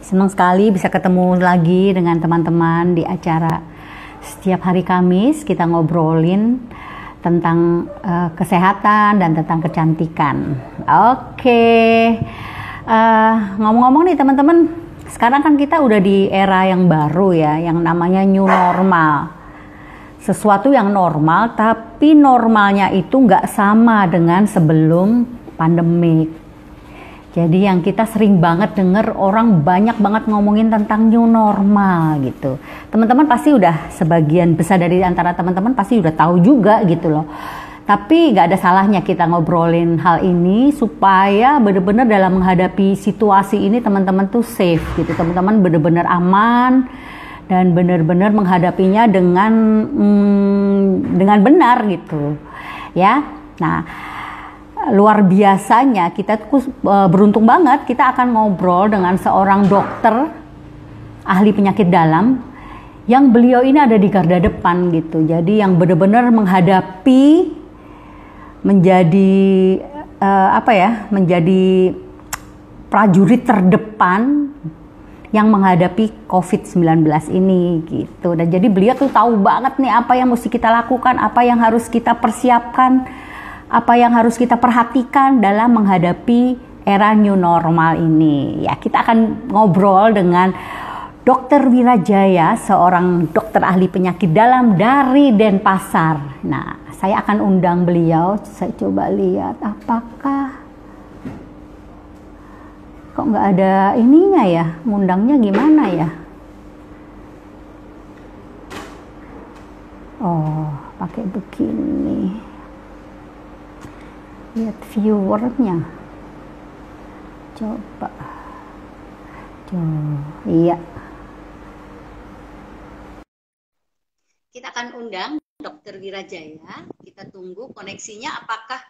Senang sekali bisa ketemu lagi dengan teman-teman di acara setiap hari Kamis. Kita ngobrolin tentang kesehatan dan tentang kecantikan. Ngomong-ngomong nih teman-teman, sekarang kan kita udah di era yang baru ya, yang namanya new normal. Sesuatu yang normal, tapi normalnya itu nggak sama dengan sebelum pandemik. Jadi yang kita sering banget denger orang banyak banget ngomongin tentang new normal gitu. Teman-teman pasti udah, sebagian besar dari antara teman-teman pasti udah tahu juga gitu loh. Tapi gak ada salahnya kita ngobrolin hal ini supaya benar-benar dalam menghadapi situasi ini teman-teman tuh safe gitu. Teman-teman benar-benar aman dan benar-benar menghadapinya dengan benar gitu. Ya. Nah, luar biasanya kita beruntung banget kita akan ngobrol dengan seorang dokter ahli penyakit dalam yang beliau ini ada di garda depan gitu. Jadi yang benar-benar menghadapi menjadi prajurit terdepan yang menghadapi COVID-19 ini gitu. Dan jadi beliau tuh tahu banget nih apa yang mesti kita lakukan, apa yang harus kita persiapkan, apa yang harus kita perhatikan dalam menghadapi era new normal ini. Ya, kita akan ngobrol dengan Dr. Wirajaya, seorang dokter ahli penyakit dalam dari Denpasar. Nah, saya akan undang beliau. Saya coba lihat apakah kok nggak ada ininya ya, ngundangnya gimana ya? Oh, pakai begini. Lihat viewernya, coba, iya. Kita akan undang Dr. Wirajaya. Kita tunggu koneksinya apakah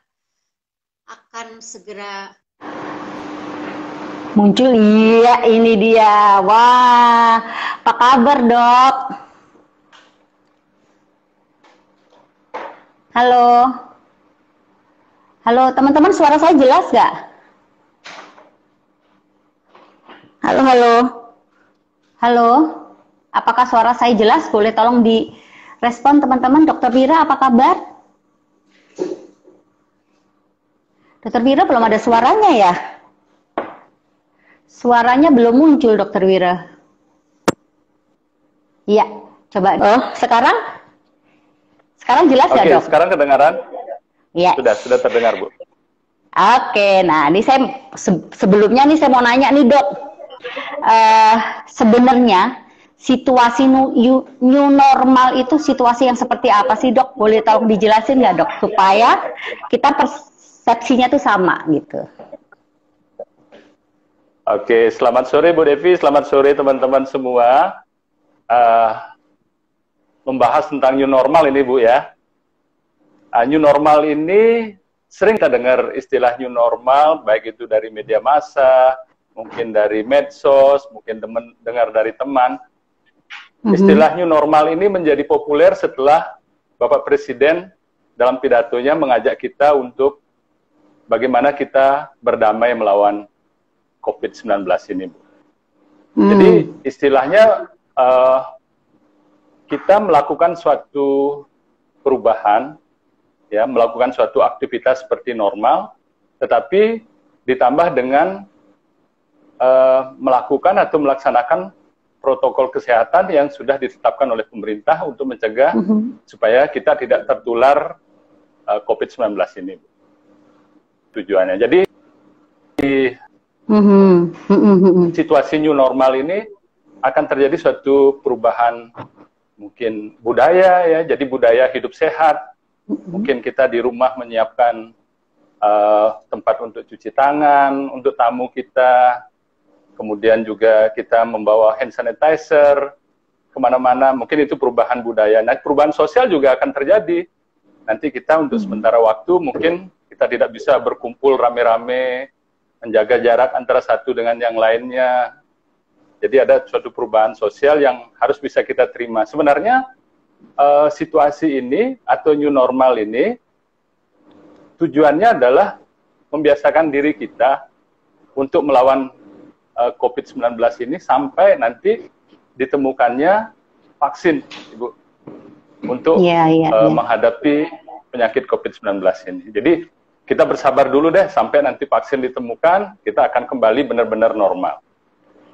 akan segera muncul. Iya, ini dia. Wah, apa kabar dok? Halo. Halo teman-teman, suara saya jelas gak? Halo, apakah suara saya jelas? Boleh tolong direspon teman-teman. Dokter Wira, apa kabar? Dokter Wira belum ada suaranya ya? Suaranya belum muncul Dokter Wira. Iya, coba. Oh, sekarang jelas ya dok? Oke, sekarang kedengaran? Ya. Sudah terdengar Bu. Oke, nah ini saya sebelumnya nih saya mau nanya nih dok, sebenarnya situasi new normal itu situasi yang seperti apa sih dok? Boleh tolong dijelasin nggak dok, supaya kita persepsinya tuh sama gitu. Oke, selamat sore Bu Devi, selamat sore teman-teman semua. Membahas tentang new normal ini Bu ya. New normal ini sering kita dengar istilah new normal, baik itu dari media massa, mungkin dari medsos, mungkin dengar dari teman. Istilah new normal ini menjadi populer setelah Bapak Presiden dalam pidatonya mengajak kita untuk bagaimana kita berdamai melawan COVID-19 ini. Jadi istilahnya kita melakukan suatu perubahan, ya, melakukan suatu aktivitas seperti normal, tetapi ditambah dengan melakukan atau melaksanakan protokol kesehatan yang sudah ditetapkan oleh pemerintah untuk mencegah supaya kita tidak tertular COVID-19 ini. Tujuannya. Jadi situasi new normal ini akan terjadi suatu perubahan mungkin budaya ya, jadi budaya hidup sehat. Mungkin kita di rumah menyiapkan tempat untuk cuci tangan untuk tamu kita, kemudian juga kita membawa hand sanitizer kemana-mana. Mungkin itu perubahan budaya. Nah, perubahan sosial juga akan terjadi. Nanti kita untuk sementara waktu mungkin kita tidak bisa berkumpul rame-rame, menjaga jarak antara satu dengan yang lainnya. Jadi ada suatu perubahan sosial yang harus bisa kita terima. Sebenarnya situasi ini atau new normal ini tujuannya adalah membiasakan diri kita untuk melawan COVID-19 ini sampai nanti ditemukannya vaksin, Ibu, untuk menghadapi penyakit COVID-19 ini. Jadi kita bersabar dulu deh sampai nanti vaksin ditemukan, kita akan kembali benar-benar normal.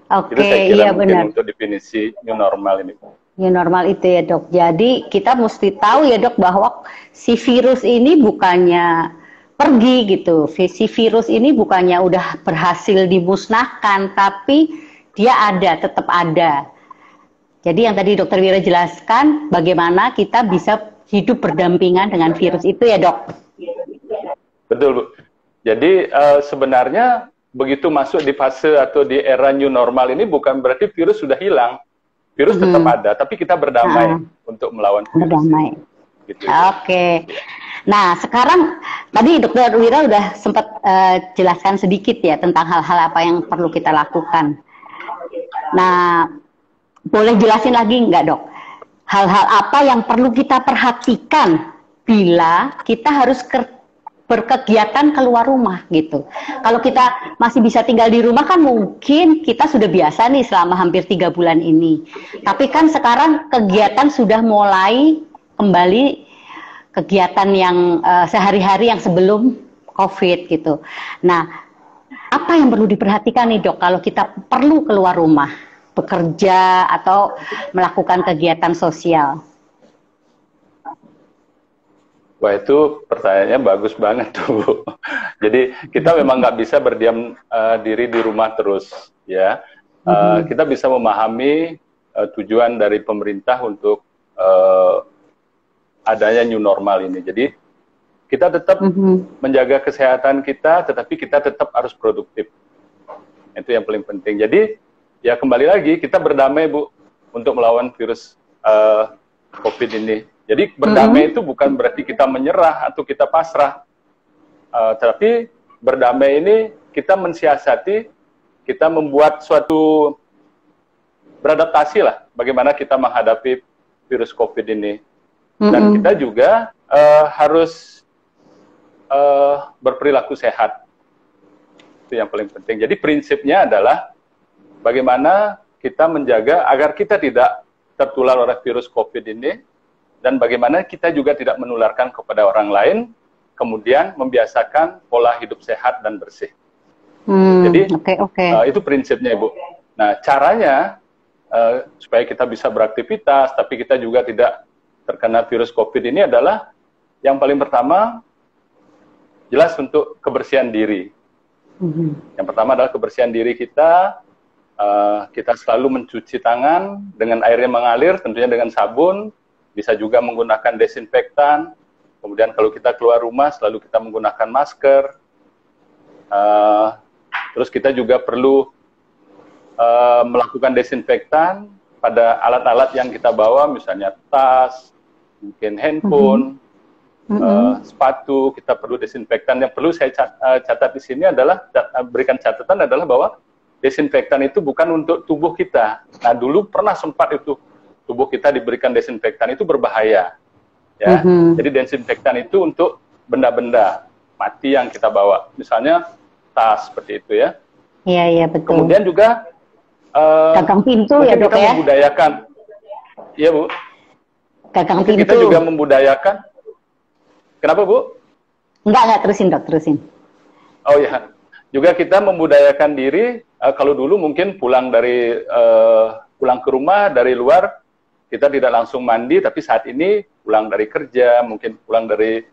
Oke, itu saya kira iya mungkin benar. untuk definisi new normal ini. New normal itu ya dok. Jadi kita mesti tahu ya dok bahwa si virus ini bukannya pergi gitu. Si virus ini bukannya udah berhasil dimusnahkan, tapi dia ada, tetap ada. Jadi yang tadi dokter Wira jelaskan bagaimana kita bisa hidup berdampingan dengan virus itu ya dok. Betul Bu. Jadi sebenarnya begitu masuk di fase atau di era new normal ini bukan berarti virus sudah hilang. Virus tetap ada, tapi kita berdamai untuk melawan virus. Berdamai. Gitu. Oke. Nah, sekarang tadi Dokter Wira udah sempat jelaskan sedikit ya tentang hal-hal apa yang perlu kita lakukan. Nah, boleh jelasin lagi nggak dok? Hal-hal apa yang perlu kita perhatikan bila kita harus berkegiatan keluar rumah gitu. Kalau kita masih bisa tinggal di rumah kan mungkin kita sudah biasa nih selama hampir 3 bulan ini. Tapi kan sekarang kegiatan sudah mulai kembali kegiatan yang sehari-hari yang sebelum COVID gitu. Nah, apa yang perlu diperhatikan nih dok kalau kita perlu keluar rumah, bekerja atau melakukan kegiatan sosial? Wah, itu pertanyaannya bagus banget tuh. Jadi kita memang nggak bisa berdiam diri di rumah terus, ya. Kita bisa memahami tujuan dari pemerintah untuk adanya new normal ini. Jadi kita tetap menjaga kesehatan kita, tetapi kita tetap harus produktif. Itu yang paling penting. Jadi ya kembali lagi kita berdamai Bu untuk melawan virus COVID ini. Jadi berdamai itu bukan berarti kita menyerah atau kita pasrah, tapi berdamai ini kita mensiasati, kita membuat suatu beradaptasi lah, bagaimana kita menghadapi virus COVID ini, dan kita juga harus berperilaku sehat, itu yang paling penting. Jadi prinsipnya adalah bagaimana kita menjaga agar kita tidak tertular oleh virus COVID ini, dan bagaimana kita juga tidak menularkan kepada orang lain, kemudian membiasakan pola hidup sehat dan bersih. Jadi itu prinsipnya Ibu. Nah caranya supaya kita bisa beraktivitas, tapi kita juga tidak terkena virus COVID ini adalah yang paling pertama, jelas untuk kebersihan diri. Yang pertama adalah kebersihan diri kita. Kita selalu mencuci tangan dengan air yang mengalir, tentunya dengan sabun. Bisa juga menggunakan desinfektan. Kemudian kalau kita keluar rumah selalu kita menggunakan masker. Terus kita juga perlu melakukan desinfektan pada alat-alat yang kita bawa, misalnya tas, mungkin handphone, sepatu. Kita perlu desinfektan. Yang perlu saya catat di sini adalah berikan catatan adalah bahwa desinfektan itu bukan untuk tubuh kita. Nah dulu pernah sempat itu tubuh kita diberikan desinfektan, itu berbahaya, ya. Jadi desinfektan itu untuk benda-benda mati yang kita bawa, misalnya tas seperti itu ya. Iya betul. Kemudian juga gagang pintu ya dok kita ya. Membudayakan, iya Bu. Gagang pintu. Kita juga membudayakan. Kenapa Bu? Enggak terusin dok, terusin. Oh ya, juga kita membudayakan diri. Kalau dulu mungkin pulang ke rumah dari luar, kita tidak langsung mandi, tapi saat ini pulang dari kerja, mungkin pulang dari,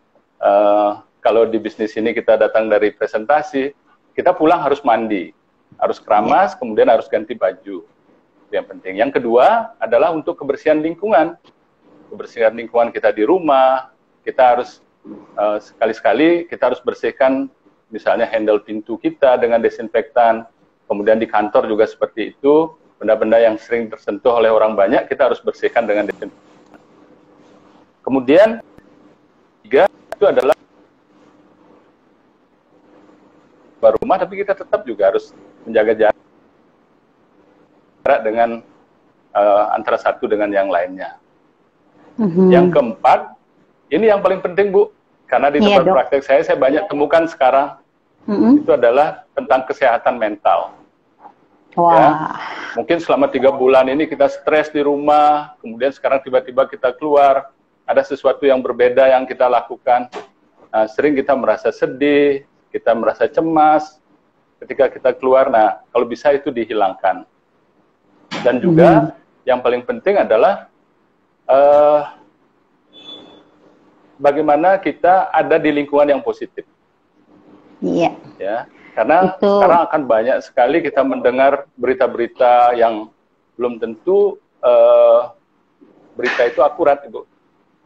kalau di bisnis ini kita datang dari presentasi, kita pulang harus mandi, harus keramas, kemudian harus ganti baju. Itu yang penting. Yang kedua adalah untuk kebersihan lingkungan. Kebersihan lingkungan kita di rumah, kita harus, sekali-sekali kita harus bersihkan, misalnya handle pintu kita dengan desinfektan, kemudian di kantor juga seperti itu. Benda-benda yang sering tersentuh oleh orang banyak, kita harus bersihkan dengan desinfektan. Kemudian, tiga, itu adalah rumah, tapi kita tetap juga harus menjaga jarak dengan antara satu dengan yang lainnya. Yang keempat, ini yang paling penting Bu, karena di tempat praktek saya banyak temukan sekarang, itu adalah tentang kesehatan mental. Ya. Mungkin selama 3 bulan ini kita stres di rumah, kemudian sekarang tiba-tiba kita keluar, ada sesuatu yang berbeda yang kita lakukan. Nah, sering kita merasa sedih, kita merasa cemas ketika kita keluar. Nah, kalau bisa itu dihilangkan. Dan juga yang paling penting adalah bagaimana kita ada di lingkungan yang positif. Iya. Ya, karena sekarang akan banyak sekali kita mendengar berita-berita yang belum tentu berita itu akurat, Ibu,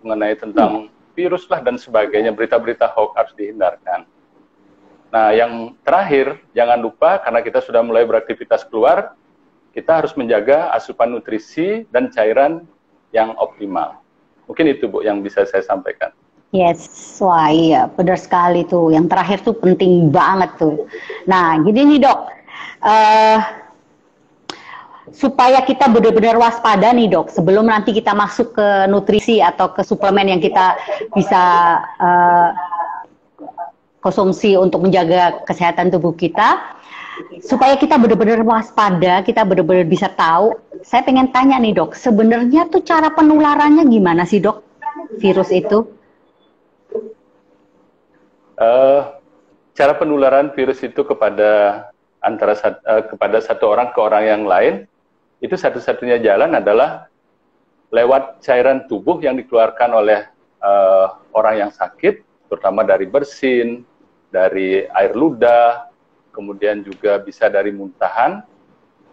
mengenai tentang virus lah dan sebagainya. Berita-berita hoax harus dihindarkan. Nah, yang terakhir, jangan lupa karena kita sudah mulai beraktivitas keluar, kita harus menjaga asupan nutrisi dan cairan yang optimal. Mungkin itu, Bu, yang bisa saya sampaikan. Yes, wah iya, benar sekali tuh. Yang terakhir tuh penting banget tuh. Nah, gini nih, Dok. Supaya kita benar-benar waspada nih, Dok, sebelum nanti kita masuk ke nutrisi atau ke suplemen yang kita bisa konsumsi untuk menjaga kesehatan tubuh kita, supaya kita benar-benar waspada, kita benar-benar bisa tahu. Saya pengen tanya nih, Dok, sebenarnya tuh cara penularannya gimana sih, Dok, virus itu? Cara penularan virus itu kepada kepada satu orang ke orang yang lain, itu satu-satunya jalan adalah lewat cairan tubuh yang dikeluarkan oleh orang yang sakit, terutama dari bersin, dari air ludah, kemudian juga bisa dari muntahan,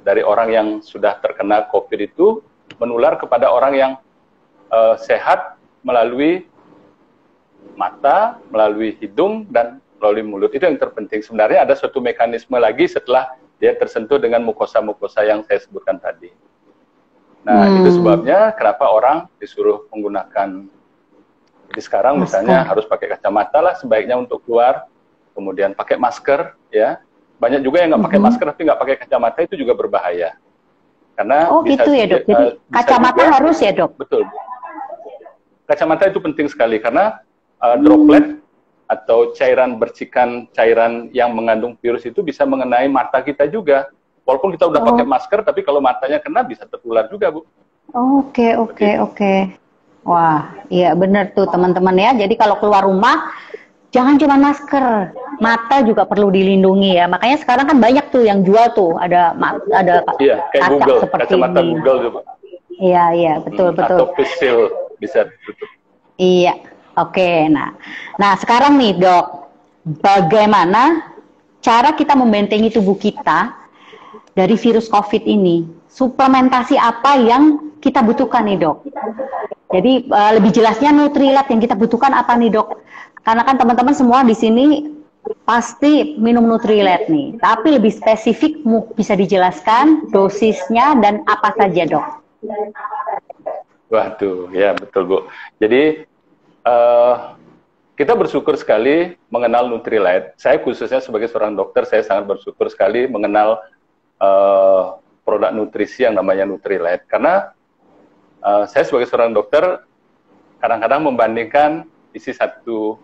dari orang yang sudah terkena COVID itu menular kepada orang yang sehat melalui mata, melalui hidung, dan melalui mulut. Itu yang terpenting. Sebenarnya ada suatu mekanisme lagi setelah dia tersentuh dengan mukosa-mukosa yang saya sebutkan tadi. Nah, itu sebabnya kenapa orang disuruh menggunakan, jadi sekarang misalnya harus pakai kacamata lah sebaiknya untuk keluar, kemudian pakai masker, ya. Banyak juga yang nggak pakai masker tapi nggak pakai kacamata, itu juga berbahaya. Karena bisa, gitu ya, Dok. Jadi kacamata juga, harus ya, Dok? Betul. Kacamata itu penting sekali karena droplet atau cairan bercikan, cairan yang mengandung virus itu bisa mengenai mata kita juga. Walaupun kita udah pakai masker, tapi kalau matanya kena bisa tertular juga, Bu. Oke. Wah, iya benar tuh teman-teman ya. Jadi kalau keluar rumah, jangan cuma masker, mata juga perlu dilindungi ya. Makanya sekarang kan banyak tuh yang jual tuh, ada iya, kayak Google, kacamata ini. Google juga. Iya, betul. Atau face shield bisa ditutup. Iya. Oke, nah sekarang nih, Dok, bagaimana cara kita membentengi tubuh kita dari virus COVID ini? Suplementasi apa yang kita butuhkan nih, Dok? Jadi lebih jelasnya Nutrilat yang kita butuhkan apa nih, Dok? Karena kan teman-teman semua di sini pasti minum Nutrilat nih, tapi lebih spesifik bisa dijelaskan dosisnya dan apa saja, Dok? Waduh, ya betul, Bu. Jadi kita bersyukur sekali mengenal Nutrilat. Saya khususnya sebagai seorang dokter, saya sangat bersyukur sekali mengenal produk nutrisi yang namanya Nutrilat. Karena saya sebagai seorang dokter kadang-kadang membandingkan isi satu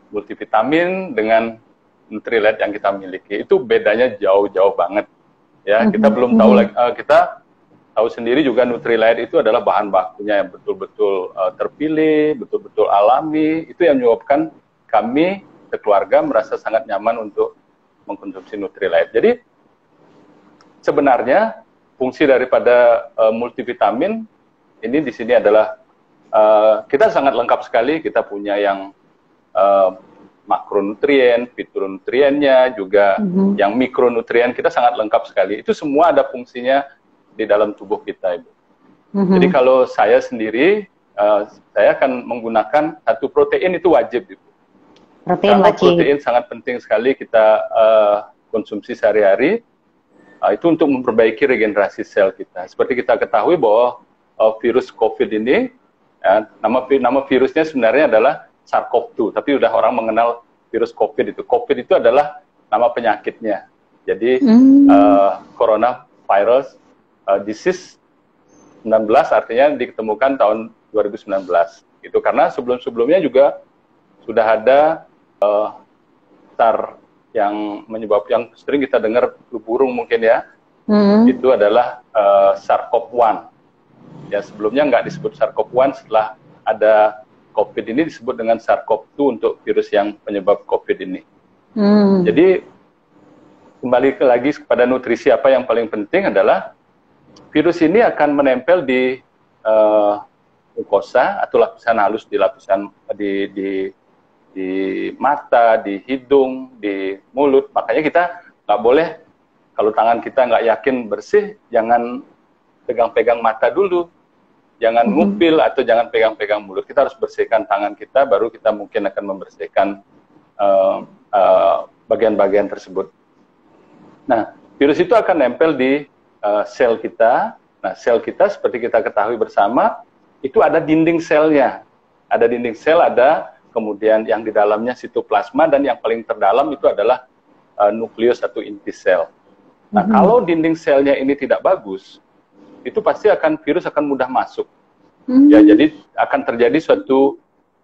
multivitamin dengan Nutrilat yang kita miliki. Itu bedanya jauh-jauh banget. Ya, kita belum tahu lagi. Kita tahu sendiri juga Nutrilat itu adalah bahan bakunya yang betul-betul terpilih, betul-betul alami. Itu yang menyebabkan kami sekeluarga merasa sangat nyaman untuk mengkonsumsi Nutrilat. Jadi sebenarnya fungsi daripada multivitamin ini di sini adalah kita sangat lengkap sekali. Kita punya yang makronutrien, fitonutriennya, juga yang mikronutrien, kita sangat lengkap sekali. Itu semua ada fungsinya di dalam tubuh kita, Ibu. Jadi kalau saya sendiri, saya akan menggunakan satu protein itu wajib, Ibu. Protein sangat penting sekali kita konsumsi sehari-hari. Itu untuk memperbaiki regenerasi sel kita. Seperti kita ketahui bahwa virus COVID ini, nama virusnya sebenarnya adalah SARS-CoV-2, tapi udah orang mengenal virus COVID itu. COVID itu adalah nama penyakitnya. Jadi coronavirus disease 19 artinya ditemukan tahun 2019. Itu karena sebelum-sebelumnya juga sudah ada SARS yang menyebabkan, yang sering kita dengar flu burung mungkin ya, itu adalah SARS-CoV-1. Ya, sebelumnya nggak disebut SARS-CoV-1, setelah ada COVID ini disebut dengan SARS-CoV-2 untuk virus yang penyebab COVID ini. Jadi kembali lagi kepada nutrisi, apa yang paling penting adalah virus ini akan menempel di mukosa atau lapisan halus di lapisan di mata, di hidung, di mulut. Makanya kita nggak boleh, kalau tangan kita nggak yakin bersih, jangan pegang-pegang mata dulu, jangan ngupil atau jangan pegang-pegang mulut. Kita harus bersihkan tangan kita, baru kita mungkin akan membersihkan bagian-bagian tersebut. Nah, virus itu akan nempel di sel kita. Nah, sel kita seperti kita ketahui bersama, itu ada dinding selnya. Ada dinding sel, ada kemudian yang di dalamnya sitoplasma, dan yang paling terdalam itu adalah nukleus atau inti sel. Nah, kalau dinding selnya ini tidak bagus, itu pasti virus akan mudah masuk. Ya, jadi akan terjadi suatu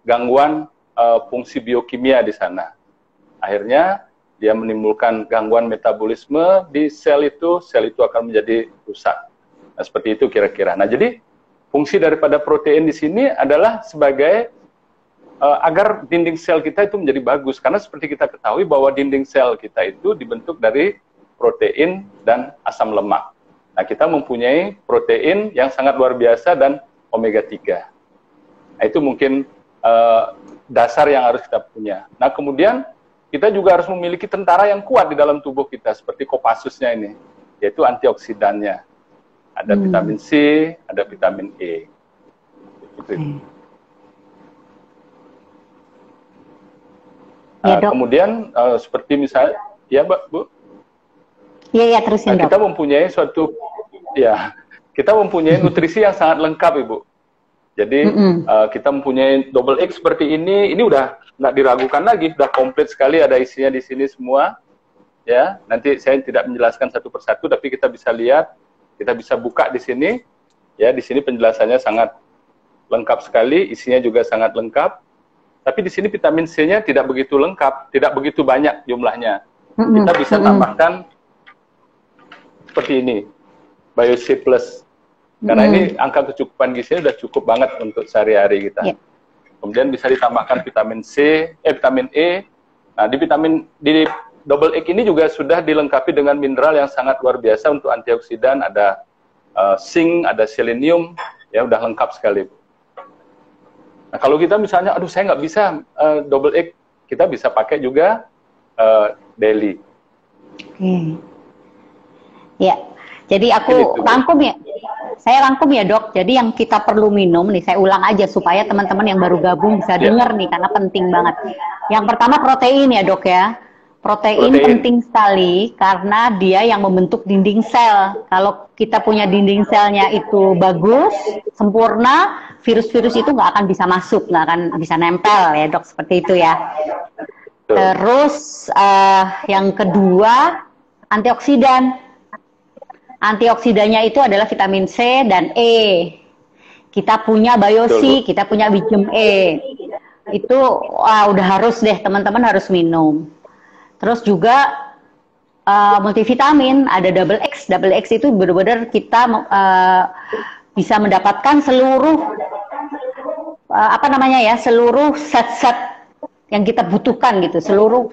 gangguan fungsi biokimia di sana. Akhirnya dia menimbulkan gangguan metabolisme di sel itu akan menjadi rusak. Nah, seperti itu kira-kira. Nah, jadi fungsi daripada protein di sini adalah sebagai agar dinding sel kita itu menjadi bagus, karena seperti kita ketahui bahwa dinding sel kita itu dibentuk dari protein dan asam lemak. Nah, kita mempunyai protein yang sangat luar biasa dan omega 3. Nah, itu mungkin dasar yang harus kita punya. Nah, kemudian kita juga harus memiliki tentara yang kuat di dalam tubuh kita, seperti Kopassusnya ini, yaitu antioksidannya. Ada vitamin C, ada vitamin E. Kemudian seperti misalnya, ya Mbak, Bu? Iya, terusin, Dok. Kita mempunyai kita mempunyai nutrisi yang sangat lengkap, Ibu. Jadi kita mempunyai double X seperti ini udah nggak diragukan lagi, udah komplit sekali, ada isinya di sini semua. Ya, nanti saya tidak menjelaskan satu persatu, tapi kita bisa lihat, kita bisa buka di sini. Ya, di sini penjelasannya sangat lengkap sekali, isinya juga sangat lengkap. Tapi di sini vitamin C-nya tidak begitu lengkap, tidak begitu banyak jumlahnya. Kita bisa tambahkan seperti ini, Bio C+. Karena ini angka kecukupan gizinya sudah cukup banget untuk sehari-hari kita. Kemudian bisa ditambahkan vitamin vitamin E. Nah, di double X ini juga sudah dilengkapi dengan mineral yang sangat luar biasa untuk antioksidan, ada zinc, ada selenium, ya udah lengkap sekali. Nah, kalau kita misalnya, aduh saya nggak bisa double X, kita bisa pakai juga daily. Ya, jadi aku rangkum ya. Saya rangkum ya, Dok. Jadi yang kita perlu minum nih, saya ulang aja supaya teman-teman yang baru gabung bisa dengar nih, karena penting banget. Yang pertama protein ya, Dok ya. Protein penting sekali karena dia yang membentuk dinding sel. Kalau kita punya dinding selnya itu bagus, sempurna, virus-virus itu nggak akan bisa masuk, nggak akan bisa nempel ya, Dok, seperti itu ya. Terus yang kedua, antioksidan. Antioksidannya itu adalah vitamin C dan E. Kita punya Bio C, kita punya vitamin E. Itu udah harus deh, teman-teman harus minum. Terus juga multivitamin, ada double X. Double X itu benar-benar kita bisa mendapatkan seluruh seluruh zat-zat yang kita butuhkan gitu, seluruh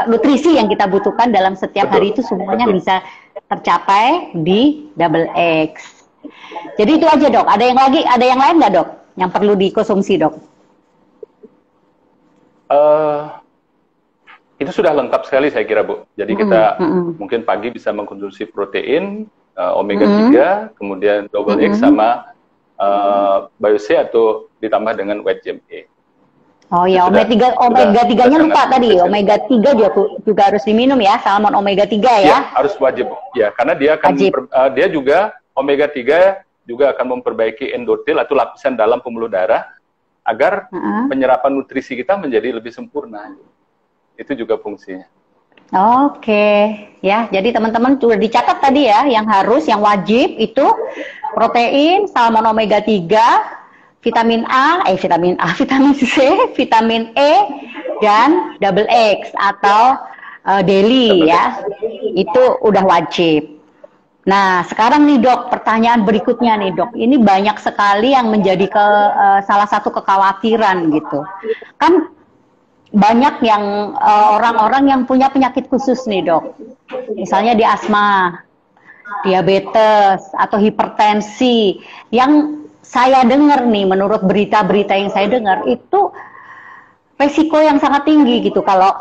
nutrisi yang kita butuhkan dalam setiap hari itu semuanya bisa tercapai di double X. Jadi itu aja, Dok. Ada yang lain nggak, Dok, yang perlu dikonsumsi, Dok? Itu sudah lengkap sekali saya kira, Bu. Jadi kita mungkin pagi bisa mengkonsumsi protein, omega 3, kemudian double X sama Bio C atau ditambah dengan white GMA. Oh ya, omega 3-nya lupa tadi. Omega 3 juga harus diminum ya, salmon omega 3 ya. Ya, harus wajib. Ya, karena dia akan dia juga omega 3 juga akan memperbaiki endotel atau lapisan dalam pembuluh darah agar penyerapan nutrisi kita menjadi lebih sempurna. Itu juga fungsinya. Oke, ya. Jadi teman-teman sudah dicatat tadi ya, yang wajib itu protein, salmon omega 3, vitamin C, vitamin E, dan double X atau daily ya, itu udah wajib. Nah, sekarang nih dok, pertanyaan berikutnya nih dok, ini banyak sekali yang menjadi salah satu kekhawatiran gitu. Kan banyak yang orang-orang yang punya penyakit khusus nih dok, misalnya di asma, diabetes, atau hipertensi, yang saya dengar nih, menurut berita-berita yang saya dengar, itu resiko yang sangat tinggi gitu kalau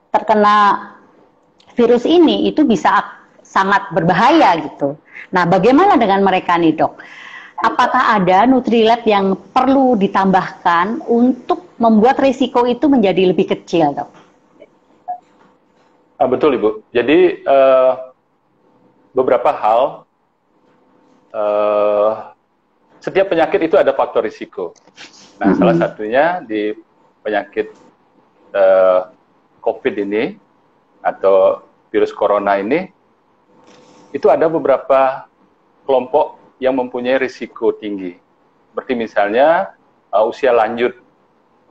terkena virus ini, itu bisa sangat berbahaya gitu. Nah, bagaimana dengan mereka nih dok? Apakah ada Nutrilett yang perlu ditambahkan untuk membuat risiko itu menjadi lebih kecil dok? Betul Ibu. Jadi beberapa hal, setiap penyakit itu ada faktor risiko. Nah, salah satunya di penyakit COVID ini, atau virus corona ini, itu ada beberapa kelompok yang mempunyai risiko tinggi. Seperti misalnya usia lanjut.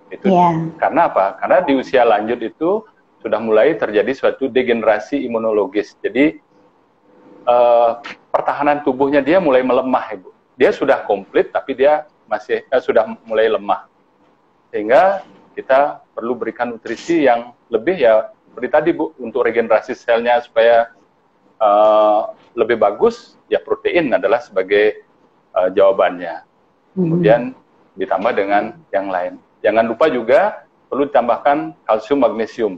Itu karena apa? Karena di usia lanjut itu sudah mulai terjadi suatu degenerasi imunologis. Jadi pertahanan tubuhnya dia mulai melemah, Ibu. Dia sudah komplit, tapi dia masih sudah mulai lemah. Sehingga kita perlu berikan nutrisi yang lebih, ya seperti tadi Bu, untuk regenerasi selnya supaya lebih bagus, ya protein adalah sebagai jawabannya. Kemudian ditambah dengan yang lain. Jangan lupa juga perlu ditambahkan kalsium magnesium.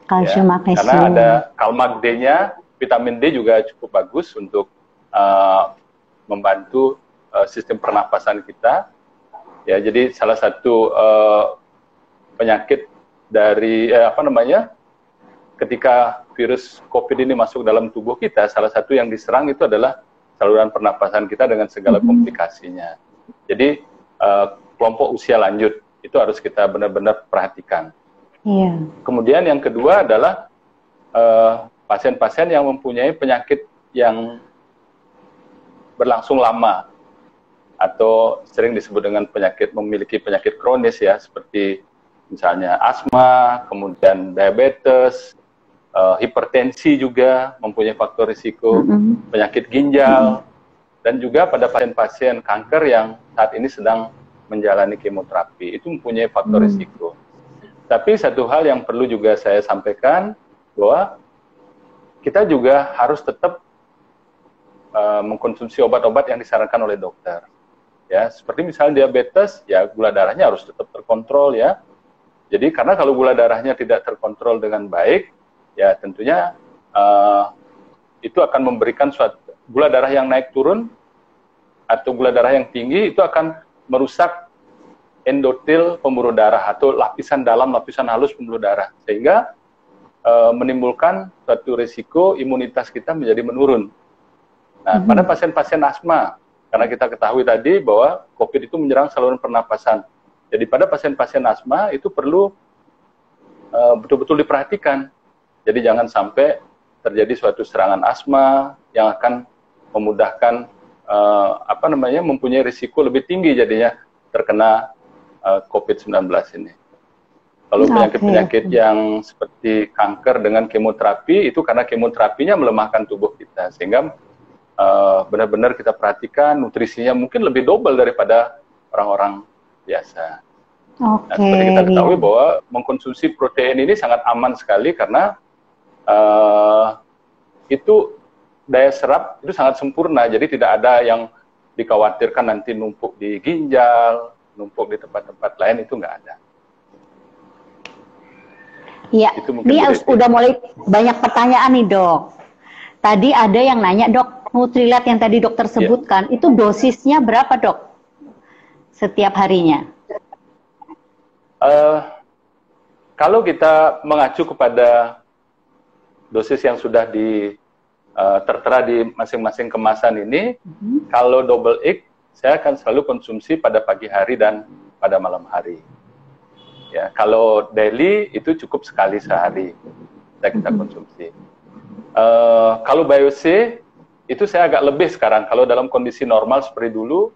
Kalsium magnesium. Karena ada kalmak D-nya, vitamin D juga cukup bagus untuk membantu sistem pernapasan kita. Ya, jadi salah satu penyakit dari ketika virus COVID ini masuk dalam tubuh kita, salah satu yang diserang itu adalah saluran pernapasan kita dengan segala komplikasinya. Jadi kelompok usia lanjut itu harus kita benar-benar perhatikan. Kemudian yang kedua adalah pasien-pasien yang mempunyai penyakit yang berlangsung lama, atau sering disebut dengan memiliki penyakit kronis ya, seperti misalnya asma, kemudian diabetes, hipertensi juga mempunyai faktor risiko, penyakit ginjal, dan juga pada pasien-pasien kanker yang saat ini sedang menjalani kemoterapi, itu mempunyai faktor risiko. Tapi satu hal yang perlu juga saya sampaikan, bahwa kita juga harus tetap mengkonsumsi obat-obat yang disarankan oleh dokter. Ya, seperti misalnya diabetes, ya gula darahnya harus tetap terkontrol ya. Jadi karena kalau gula darahnya tidak terkontrol dengan baik, ya tentunya itu akan memberikan suatu gula darah yang naik turun atau gula darah yang tinggi itu akan merusak endotel pembuluh darah atau lapisan dalam, lapisan halus pembuluh darah, sehingga menimbulkan suatu risiko imunitas kita menjadi menurun. Nah, pada pasien-pasien asma, karena kita ketahui tadi bahwa COVID itu menyerang saluran pernapasan. Jadi pada pasien-pasien asma itu perlu betul-betul diperhatikan. Jadi jangan sampai terjadi suatu serangan asma yang akan memudahkan mempunyai risiko lebih tinggi jadinya terkena COVID-19 ini. Kalau penyakit-penyakit yang seperti kanker dengan kemoterapi itu karena kemoterapinya melemahkan tubuh kita, sehingga benar-benar kita perhatikan nutrisinya mungkin lebih double daripada orang-orang biasa. Nah, seperti kita ketahui bahwa mengkonsumsi protein ini sangat aman sekali karena itu daya serap itu sangat sempurna, jadi tidak ada yang dikhawatirkan nanti numpuk di ginjal, numpuk di tempat-tempat lain, itu nggak ada. Iya, ini udah mulai banyak pertanyaan nih dok. Tadi ada yang nanya dok, Nutrilett yang tadi dokter sebutkan, itu dosisnya berapa dok? Setiap harinya? Kalau kita mengacu kepada dosis yang sudah tertera di masing-masing kemasan ini, kalau double X, saya akan selalu konsumsi pada pagi hari dan pada malam hari. Ya, kalau daily itu cukup sekali sehari kita konsumsi. Kalau BioC itu saya agak lebih sekarang. Kalau dalam kondisi normal seperti dulu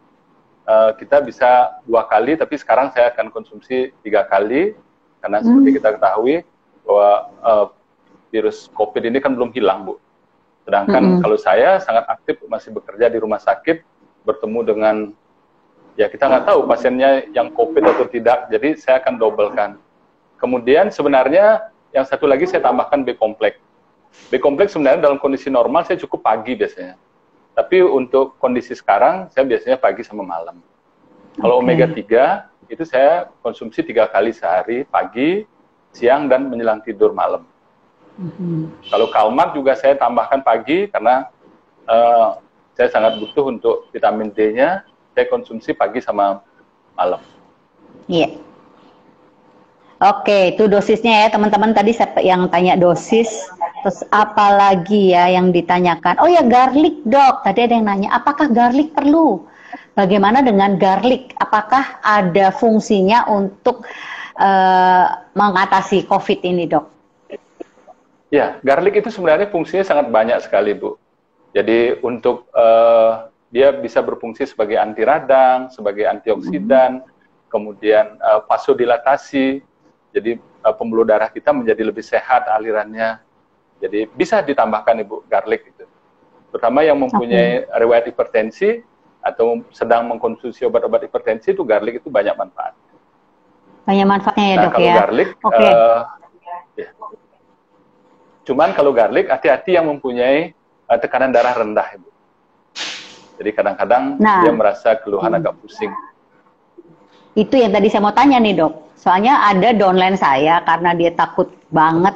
kita bisa 2 kali, tapi sekarang saya akan konsumsi 3 kali. karena seperti kita ketahui bahwa virus COVID ini kan belum hilang, Bu. Sedangkan kalau saya sangat aktif masih bekerja di rumah sakit, bertemu dengan, ya kita nggak tahu pasiennya yang COVID atau tidak, jadi saya akan dobelkan. Kemudian sebenarnya yang satu lagi saya tambahkan B kompleks. B kompleks sebenarnya dalam kondisi normal saya cukup pagi biasanya. Tapi untuk kondisi sekarang saya biasanya pagi sama malam. Kalau omega 3 itu saya konsumsi 3 kali sehari, pagi, siang, dan menjelang tidur malam. Kalau Kalmak juga saya tambahkan pagi karena saya sangat butuh untuk vitamin D-nya, saya konsumsi pagi sama malam. Iya. Oke, itu dosisnya ya teman-teman. Tadi yang tanya dosis, terus apa lagi ya yang ditanyakan? Oh ya, garlic, Dok. Tadi ada yang nanya, apakah garlic perlu? Bagaimana dengan garlic? Apakah ada fungsinya untuk mengatasi COVID ini, Dok? Ya, garlic itu sebenarnya fungsinya sangat banyak sekali, Bu. Jadi untuk dia bisa berfungsi sebagai anti radang, sebagai antioksidan, kemudian vasodilatasi. Jadi pembuluh darah kita menjadi lebih sehat alirannya. Jadi bisa ditambahkan, Ibu, garlic itu. Terutama yang mempunyai riwayat hipertensi atau sedang mengkonsumsi obat-obat hipertensi, itu garlic itu banyak manfaat. Banyak manfaatnya ya, nah, Dok, kalau ya? Garlic, ya. Cuman kalau garlic, hati-hati yang mempunyai tekanan darah rendah, Ibu. Jadi kadang-kadang dia merasa keluhan agak pusing. Itu yang tadi saya mau tanya nih, Dok. Soalnya ada downline saya karena dia takut banget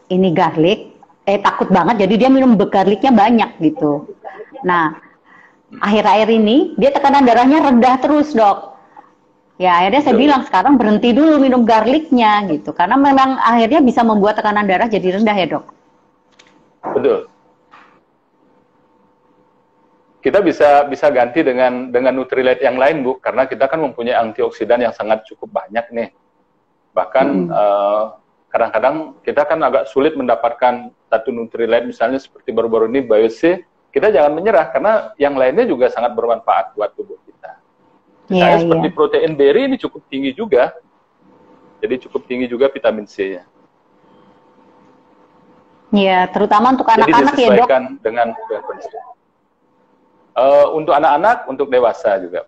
ini garlic, takut banget, jadi dia minum garlicnya banyak gitu. Nah, akhir-akhir ini dia tekanan darahnya rendah terus, Dok. Ya, akhirnya saya bilang sekarang berhenti dulu minum garlicnya gitu, karena memang akhirnya bisa membuat tekanan darah jadi rendah ya, Dok. Betul. Kita bisa ganti dengan Nutrilite yang lain, Bu, karena kita kan mempunyai antioksidan yang sangat cukup banyak nih. Bahkan kadang-kadang kita kan agak sulit mendapatkan satu Nutrilite, misalnya seperti baru-baru ini Bio-C. Kita jangan menyerah karena yang lainnya juga sangat bermanfaat buat tubuh kita. Misalnya seperti protein berry ini cukup tinggi juga. Jadi cukup tinggi juga vitamin C-nya. Ya, terutama untuk anak-anak ya, Dok. Dengan kondisi. Untuk anak-anak, untuk dewasa juga.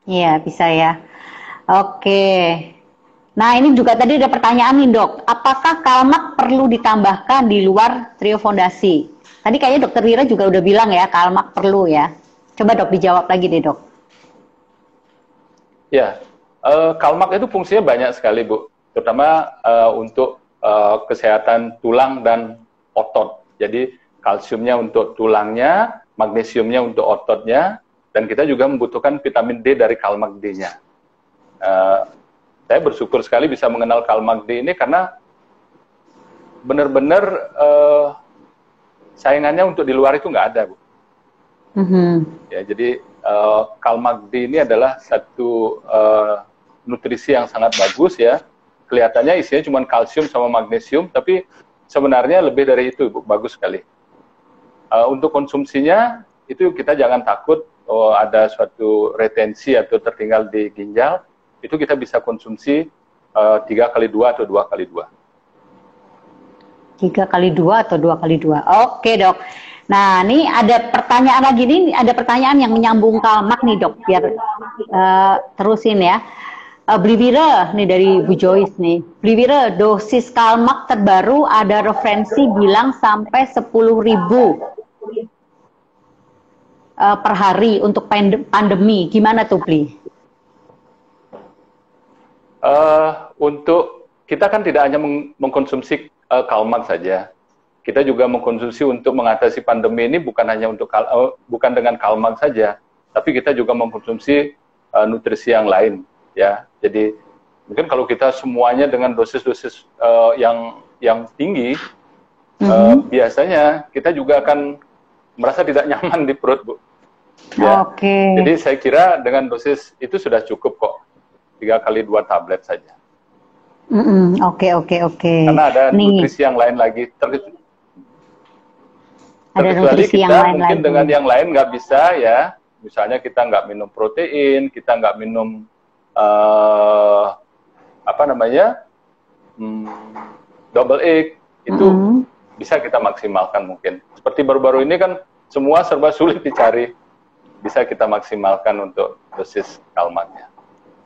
Iya, bisa ya. Oke. Nah, ini juga tadi ada pertanyaan nih, Dok. Apakah Kalmak perlu ditambahkan di luar trio fondasi? Tadi kayaknya Dokter Wira juga udah bilang ya, Kalmak perlu ya. Coba, Dok, dijawab lagi deh, Dok. Ya, Kalmak itu fungsinya banyak sekali, Bu. Terutama untuk kesehatan tulang dan otot. Jadi kalsiumnya untuk tulangnya, magnesiumnya untuk ototnya, dan kita juga membutuhkan vitamin D dari Kalmak D-nya. Saya bersyukur sekali bisa mengenal Kalmak D ini karena benar-benar saingannya untuk di luar itu nggak ada, Bu. Ya, jadi Kalmak D ini adalah satu nutrisi yang sangat bagus ya. Kelihatannya isinya cuma kalsium sama magnesium, tapi sebenarnya lebih dari itu, Bu. Bagus sekali. Untuk konsumsinya itu kita jangan takut ada suatu retensi atau tertinggal di ginjal. Itu kita bisa konsumsi 3x2 atau 2x2. 3x2 atau 2x2. Oke, Dok. Nah, ini ada pertanyaan lagi nih, ada pertanyaan yang menyambung Kalmak nih, Dok, biar terusin ya. Bli Wira nih dari Bu Joyce nih. Bli Wira, dosis Kalmak terbaru ada referensi bilang sampai 10.000 per hari untuk pandemi. Gimana tuh, Bli? Untuk kita kan tidak hanya mengkonsumsi Kalmak saja. Kita juga mengkonsumsi untuk mengatasi pandemi ini bukan hanya untuk bukan dengan Kalmak saja, tapi kita juga mengkonsumsi nutrisi yang lain, ya. Jadi mungkin kalau kita semuanya dengan dosis-dosis yang tinggi, biasanya kita juga akan merasa tidak nyaman di perut, Bu. Ya. Jadi saya kira dengan dosis itu sudah cukup kok, 3x2 tablet saja. Oke. Karena ada nutrisi yang lain lagi. Terkecuali kita mungkin dengan yang lain nggak bisa ya. Misalnya kita nggak minum protein, kita nggak minum apa namanya double egg itu bisa kita maksimalkan mungkin. Seperti baru-baru ini kan semua serba sulit dicari, bisa kita maksimalkan untuk dosis Kalmaknya.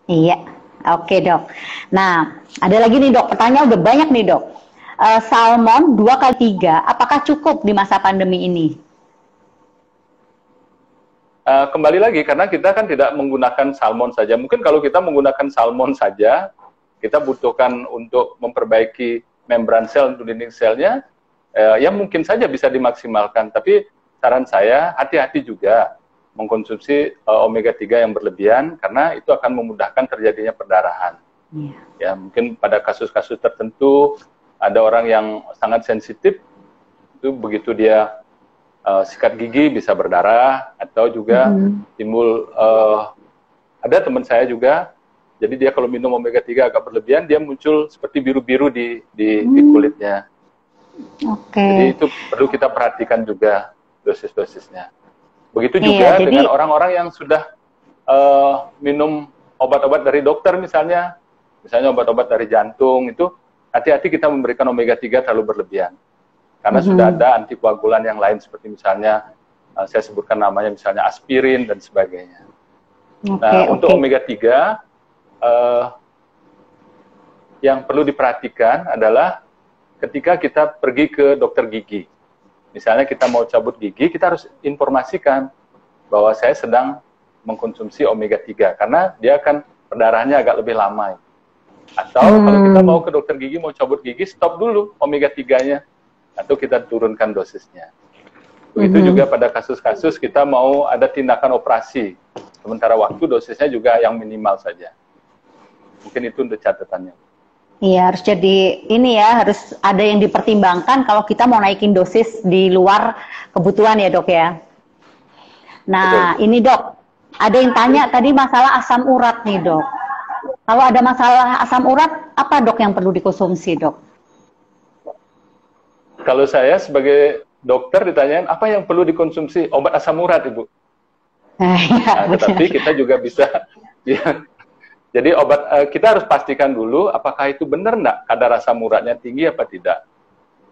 Iya, oke dok. Nah, ada lagi nih dok, pertanyaan udah banyak nih dok. Salmon 2x3, apakah cukup di masa pandemi ini? Kembali lagi, karena kita kan tidak menggunakan salmon saja. Mungkin kalau kita menggunakan salmon saja, kita butuhkan untuk memperbaiki membran sel untuk dinding selnya, ya mungkin saja bisa dimaksimalkan. Tapi saran saya, hati-hati juga mengkonsumsi omega 3 yang berlebihan, karena itu akan memudahkan terjadinya perdarahan. Ya, mungkin pada kasus-kasus tertentu, ada orang yang sangat sensitif, itu begitu dia sikat gigi bisa berdarah, atau juga timbul, ada teman saya juga, jadi dia kalau minum omega 3 agak berlebihan, dia muncul seperti biru-biru di kulitnya. Jadi itu perlu kita perhatikan juga dosis-dosisnya. Begitu juga dengan orang-orang yang sudah minum obat-obat dari dokter misalnya obat-obat dari jantung, itu hati-hati kita memberikan omega 3 terlalu berlebihan. Karena sudah ada antikoagulan yang lain seperti misalnya, saya sebutkan namanya misalnya aspirin dan sebagainya. Untuk omega 3, yang perlu diperhatikan adalah ketika kita pergi ke dokter gigi. Misalnya kita mau cabut gigi, kita harus informasikan bahwa saya sedang mengkonsumsi omega 3, karena dia akan perdarahannya agak lebih lama. Atau kalau kita mau ke dokter gigi, mau cabut gigi, stop dulu omega 3-nya. Atau kita turunkan dosisnya. Begitu juga pada kasus-kasus kita mau ada tindakan operasi, sementara waktu dosisnya juga yang minimal saja. Mungkin itu untuk catatannya. Iya, harus jadi ini ya, harus ada yang dipertimbangkan kalau kita mau naikin dosis di luar kebutuhan ya dok ya. Nah, ini dok, ada yang tanya tadi masalah asam urat nih dok. Kalau ada masalah asam urat, apa dok yang perlu dikonsumsi dok? Kalau saya sebagai dokter ditanyain apa yang perlu dikonsumsi, obat asam urat ibu. Tetapi kita juga bisa, ya, jadi obat kita harus pastikan dulu apakah itu benar enggak kadar asam uratnya tinggi apa tidak.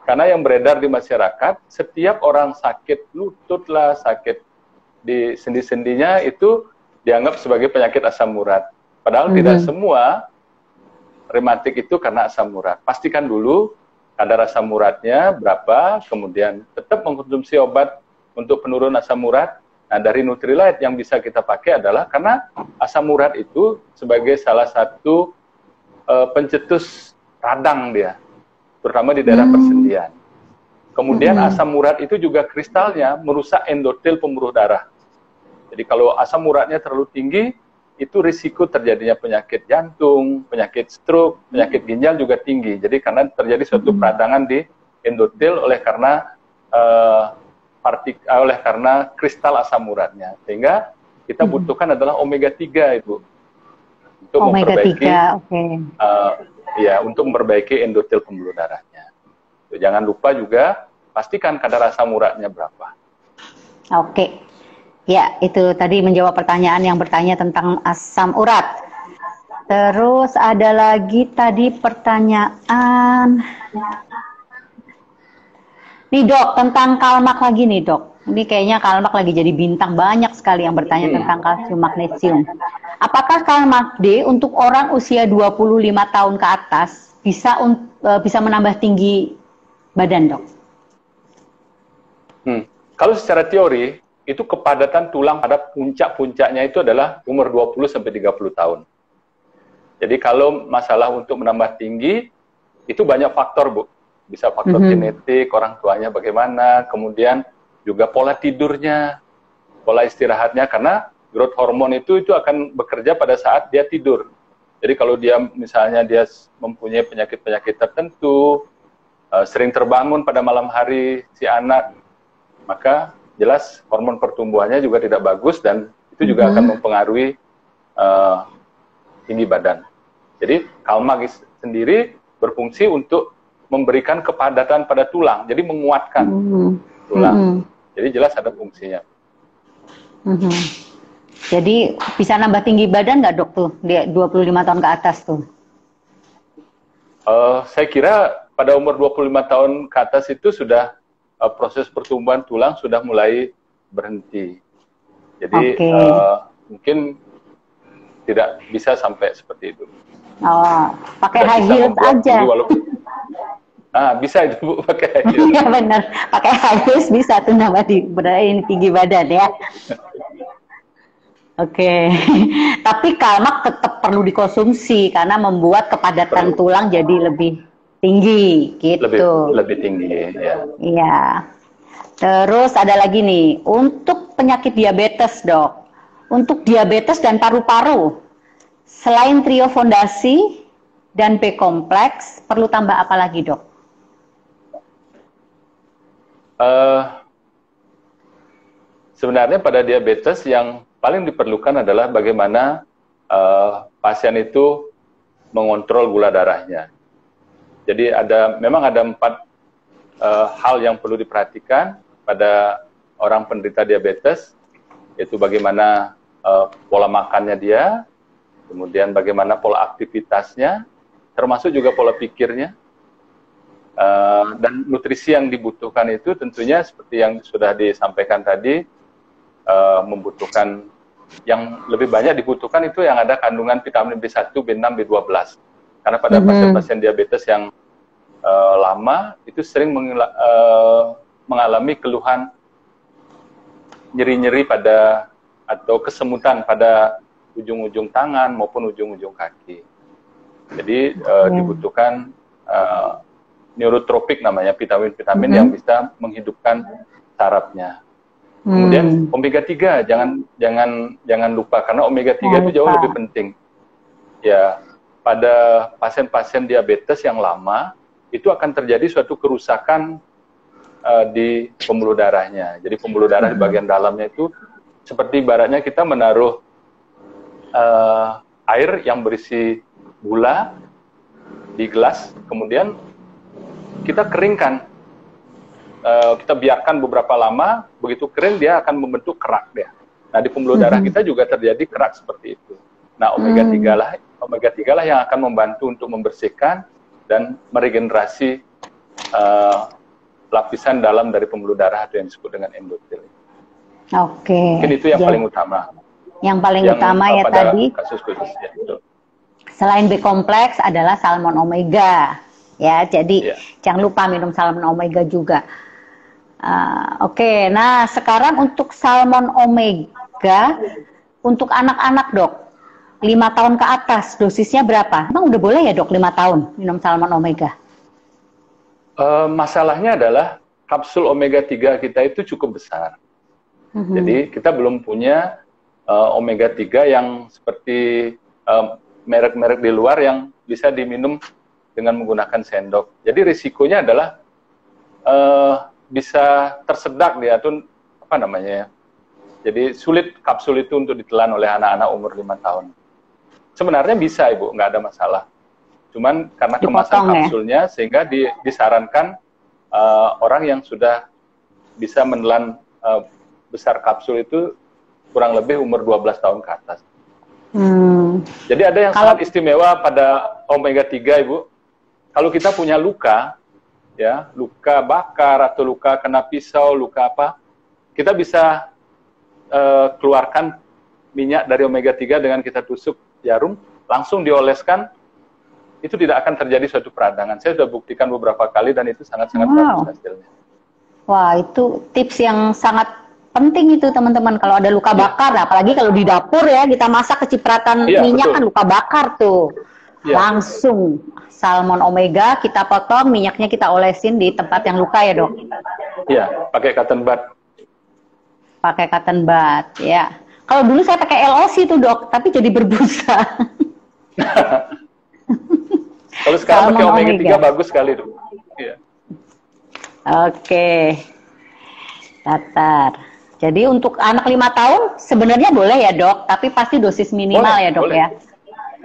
Karena yang beredar di masyarakat, setiap orang sakit lutut lah, sakit di sendi-sendinya itu dianggap sebagai penyakit asam urat. Padahal tidak semua rematik itu karena asam urat. Pastikan dulu kadar asam uratnya berapa, kemudian tetap mengkonsumsi obat untuk penurun asam urat. Nah, dari Nutrilite yang bisa kita pakai adalah karena asam urat itu sebagai salah satu pencetus radang dia, terutama di daerah persendian. Kemudian asam urat itu juga kristalnya merusak endotel pembuluh darah. Jadi kalau asam uratnya terlalu tinggi, itu risiko terjadinya penyakit jantung, penyakit stroke, penyakit ginjal juga tinggi. Jadi karena terjadi suatu peradangan di endotel oleh karena kristal asam uratnya. Sehingga kita butuhkan adalah omega 3 Ibu. Untuk memperbaiki ya, untuk memperbaiki endotel pembuluh darahnya. Jangan lupa juga pastikan kadar asam uratnya berapa. Ya, itu tadi menjawab pertanyaan yang bertanya tentang asam urat. Terus ada lagi tadi pertanyaan. Nih dok, tentang kalmak lagi nih dok. Ini kayaknya kalmak lagi jadi bintang, banyak sekali yang bertanya tentang kalsium magnesium. Apakah kalmak D untuk orang usia 25 tahun ke atas bisa menambah tinggi badan dok? Kalau secara teori, itu kepadatan tulang pada puncak-puncaknya itu adalah umur 20-30 tahun. Jadi kalau masalah untuk menambah tinggi, itu banyak faktor, Bu. Bisa faktor genetik, orang tuanya bagaimana, kemudian juga pola tidurnya, pola istirahatnya, karena growth hormone itu akan bekerja pada saat dia tidur. Jadi kalau dia misalnya dia mempunyai penyakit-penyakit tertentu, sering terbangun pada malam hari si anak, maka jelas hormon pertumbuhannya juga tidak bagus dan itu juga akan mempengaruhi tinggi badan. Jadi kalmak sendiri berfungsi untuk memberikan kepadatan pada tulang, jadi menguatkan tulang. Jadi jelas ada fungsinya. Jadi bisa nambah tinggi badan nggak dok tuh, dia 25 tahun ke atas tuh? Saya kira pada umur 25 tahun ke atas itu sudah proses pertumbuhan tulang sudah mulai berhenti. Jadi mungkin tidak bisa sampai seperti itu. Oh, pakai high heels aja. Bisa itu Bu, pakai high heels. Iya benar, pakai high heels bisa tuh nambah ini tinggi badan ya. Oke, tapi kalmak tetap perlu dikonsumsi karena membuat kepadatan tulang jadi lebih tinggi, gitu. Lebih tinggi, ya. Iya. Terus ada lagi nih, untuk penyakit diabetes, Dok. Untuk diabetes dan paru-paru, selain trio fondasi dan B kompleks, perlu tambah apa lagi, Dok? Sebenarnya pada diabetes yang paling diperlukan adalah bagaimana pasien itu mengontrol gula darahnya. Jadi memang ada 4 hal yang perlu diperhatikan pada orang penderita diabetes, yaitu bagaimana pola makannya dia, kemudian bagaimana pola aktivitasnya, termasuk juga pola pikirnya, dan nutrisi yang dibutuhkan itu tentunya seperti yang sudah disampaikan tadi, membutuhkan yang lebih banyak dibutuhkan itu yang ada kandungan vitamin B1, B6, B12. Karena pada pasien-pasien diabetes yang lama itu sering mengalami keluhan nyeri-nyeri atau kesemutan pada ujung-ujung tangan maupun ujung-ujung kaki. Jadi dibutuhkan neurotropik namanya, vitamin-vitamin yang bisa menghidupkan sarafnya. Kemudian omega 3 jangan lupa karena omega 3 itu jauh lebih penting. Ya, pada pasien-pasien diabetes yang lama itu akan terjadi suatu kerusakan di pembuluh darahnya. Jadi pembuluh darah di bagian dalamnya itu seperti ibaratnya kita menaruh air yang berisi gula di gelas, kemudian kita keringkan. Kita biarkan beberapa lama, begitu kering dia akan membentuk kerak dia. Nah, di pembuluh darah kita juga terjadi kerak seperti itu. Nah, omega 3 lah yang akan membantu untuk membersihkan dan meregenerasi lapisan dalam dari pembuluh darah atau yang disebut dengan endotel. Oke. Mungkin itu yang paling utama. Yang paling utama ya tadi. Kasus khusus, ya, betul. Selain B kompleks adalah salmon omega. Ya, jadi jangan lupa minum salmon omega juga. Oke, nah sekarang untuk salmon omega untuk anak-anak, Dok, 5 tahun ke atas dosisnya berapa? Emang udah boleh ya, Dok, 5 tahun minum salmon omega? Masalahnya adalah kapsul omega 3 kita itu cukup besar. Jadi kita belum punya omega 3 yang seperti merek-merek di luar yang bisa diminum dengan menggunakan sendok. Jadi risikonya adalah bisa tersedak dia tuh apa namanya ya. Jadi sulit kapsul itu untuk ditelan oleh anak-anak umur 5 tahun. Sebenarnya bisa, Ibu, nggak ada masalah. Cuman karena kemasan kapsulnya sehingga disarankan orang yang sudah bisa menelan besar kapsul itu kurang lebih umur 12 tahun ke atas. Jadi ada yang sangat istimewa pada omega 3, Ibu. Kalau kita punya luka, ya, luka bakar atau luka kena pisau, luka apa, kita bisa keluarkan minyak dari omega 3 dengan kita tusuk jarum, langsung dioleskan, itu tidak akan terjadi suatu peradangan. Saya sudah buktikan beberapa kali dan itu sangat-sangat bagus hasilnya. Wah, itu tips yang sangat penting itu, teman-teman. Kalau ada luka bakar, apalagi kalau di dapur ya, kita masak kecipratan minyak, kan luka bakar tuh. Langsung salmon omega kita potong, minyaknya kita olesin di tempat yang luka ya, Dok? Iya, pakai cotton bud. Pakai cotton bud, ya. Kalau dulu saya pakai LOC tuh, Dok, tapi jadi berbusa. Kalau sekarang pakai omega 3 bagus sekali, Dok. Iya. Oke. Datar. Jadi untuk anak 5 tahun sebenarnya boleh ya, Dok, tapi pasti dosis minimal boleh, ya, Dok, boleh. Ya?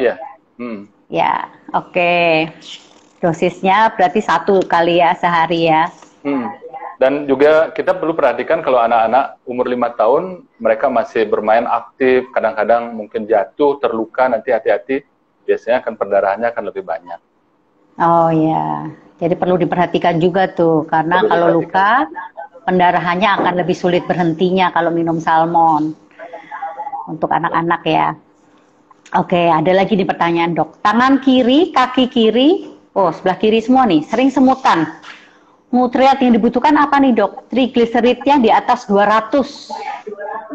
Iya. Ya, oke. Dosisnya berarti 1 kali ya sehari ya. Dan juga kita perlu perhatikan kalau anak-anak umur 5 tahun, mereka masih bermain aktif, kadang-kadang mungkin jatuh, terluka, nanti hati-hati, biasanya akan perdarahannya akan lebih banyak. Oh ya, jadi perlu diperhatikan juga tuh, karena Perlu kalau diperhatikan. luka pendarahannya akan lebih sulit berhentinya kalau minum salmon untuk anak-anak ya. Oke, ada lagi nih pertanyaan dok. Tangan kiri, kaki kiri, oh sebelah kiri semua nih, sering semutan. Nutrien yang dibutuhkan apa nih dok? Trigliseridnya di atas 200.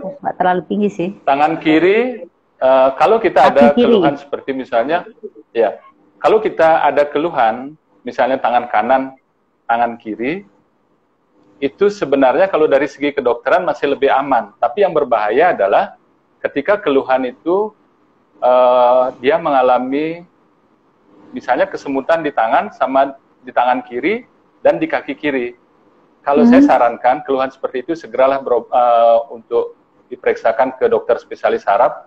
Oh, nggak terlalu tinggi sih. Tangan kiri, kalau kita Kaki ada kiri. keluhan seperti misalnya, ya, kalau kita ada keluhan, misalnya tangan kanan, tangan kiri, itu sebenarnya kalau dari segi kedokteran masih lebih aman. Tapi yang berbahaya adalah ketika keluhan itu dia mengalami misalnya kesemutan di tangan sama di tangan kiri dan di kaki kiri. Kalau saya sarankan keluhan seperti itu segeralah untuk diperiksakan ke dokter spesialis saraf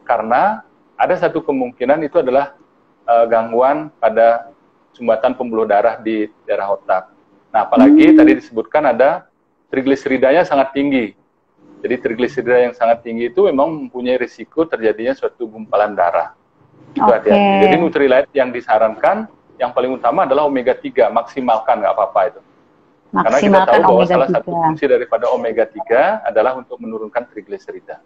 karena ada satu kemungkinan itu adalah gangguan pada sumbatan pembuluh darah di daerah otak. Nah, apalagi tadi disebutkan ada trigliseridanya sangat tinggi. Jadi trigliserida yang sangat tinggi itu memang mempunyai risiko terjadinya suatu gumpalan darah. Itu hati-hati. Jadi Nutrilite yang disarankan yang paling utama adalah omega 3, maksimalkan, nggak apa-apa itu. Karena kita tahu bahwa salah satu fungsi daripada omega 3 adalah untuk menurunkan trigliserida.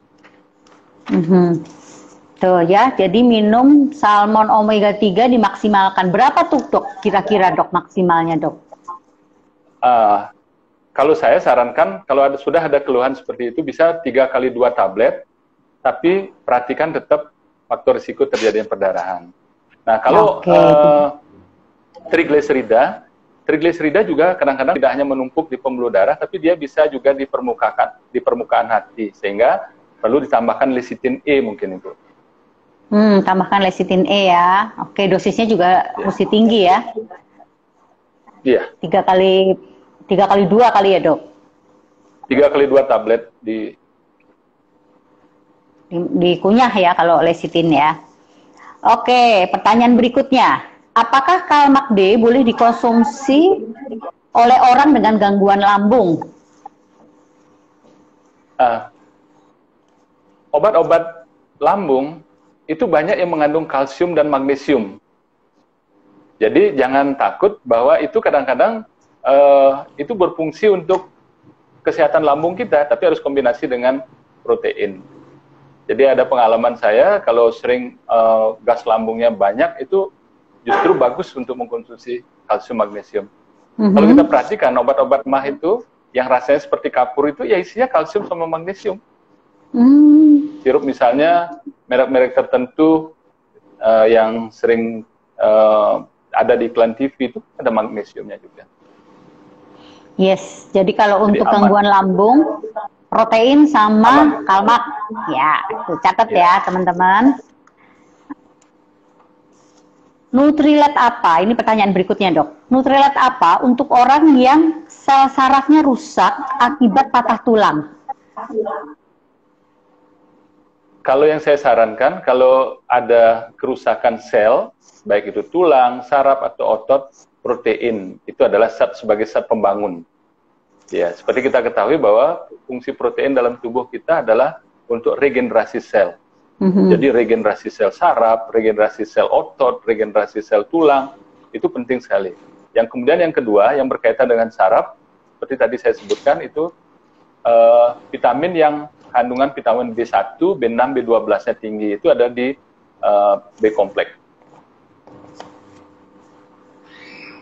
Tuh ya, jadi minum salmon omega 3 dimaksimalkan. Berapa tuh dok kira-kira dok maksimalnya dok? Kalau saya sarankan, kalau sudah ada keluhan seperti itu, bisa 3 kali 2 tablet, tapi perhatikan tetap faktor risiko terjadinya perdarahan. Nah, kalau trigliserida juga kadang-kadang tidak hanya menumpuk di pembuluh darah, tapi dia bisa juga di permukaan hati, sehingga perlu ditambahkan lecithin E mungkin itu. Tambahkan lecithin E ya. Oke, dosisnya juga mesti tinggi ya. Iya. 3 kali 2 kali ya dok? 3 kali 2 tablet dikunyah ya kalau lecithin ya. Oke, pertanyaan berikutnya. Apakah Kalmak D boleh dikonsumsi oleh orang dengan gangguan lambung? Obat-obat lambung itu banyak yang mengandung kalsium dan magnesium. Jadi jangan takut bahwa itu kadang-kadang itu berfungsi untuk kesehatan lambung kita, tapi harus kombinasi dengan protein. Jadi ada pengalaman saya, kalau sering gas lambungnya banyak, itu justru bagus untuk mengkonsumsi kalsium magnesium. Kalau kita perhatikan obat-obat mah itu, yang rasanya seperti kapur itu, ya isinya kalsium sama magnesium. Sirup misalnya, merek-merek tertentu yang sering ada di iklan TV itu, ada magnesiumnya juga. Yes, jadi kalau untuk gangguan lambung, protein sama Kalmak, ya, tuh catat ya teman-teman. Nutrilite apa? Ini pertanyaan berikutnya dok. Nutrilite apa untuk orang yang sel sarafnya rusak akibat patah tulang? Kalau yang saya sarankan, kalau ada kerusakan sel, baik itu tulang, saraf atau otot, protein itu adalah sebagai zat pembangun. Ya, seperti kita ketahui bahwa fungsi protein dalam tubuh kita adalah untuk regenerasi sel. Jadi regenerasi sel saraf, regenerasi sel otot, regenerasi sel tulang itu penting sekali. Yang kemudian yang kedua yang berkaitan dengan saraf, seperti tadi saya sebutkan itu vitamin yang kandungan vitamin B1, B6, B12-nya tinggi itu ada di B kompleks.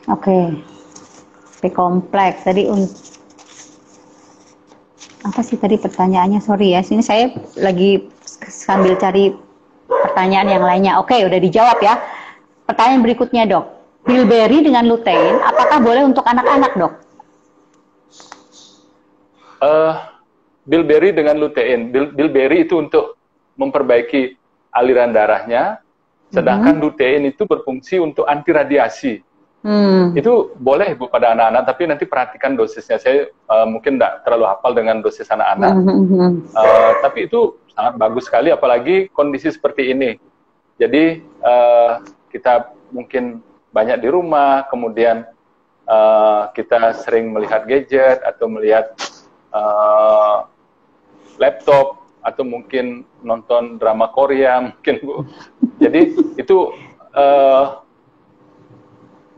Oke, B kompleks. Tadi apa sih tadi pertanyaannya? Sorry ya, sini saya lagi sambil cari pertanyaan yang lainnya. Oke, udah dijawab ya. Pertanyaan berikutnya dok, bilberry dengan lutein, apakah boleh untuk anak-anak dok? Bilberry dengan lutein, bilberry itu untuk memperbaiki aliran darahnya, sedangkan lutein itu berfungsi untuk anti radiasi. Itu boleh Bu pada anak-anak, tapi nanti perhatikan dosisnya. Saya mungkin tidak terlalu hafal dengan dosis anak-anak, tapi itu sangat bagus sekali, apalagi kondisi seperti ini. Jadi kita mungkin banyak di rumah, kemudian kita sering melihat gadget atau melihat laptop atau mungkin nonton drama Korea mungkin Bu. Jadi itu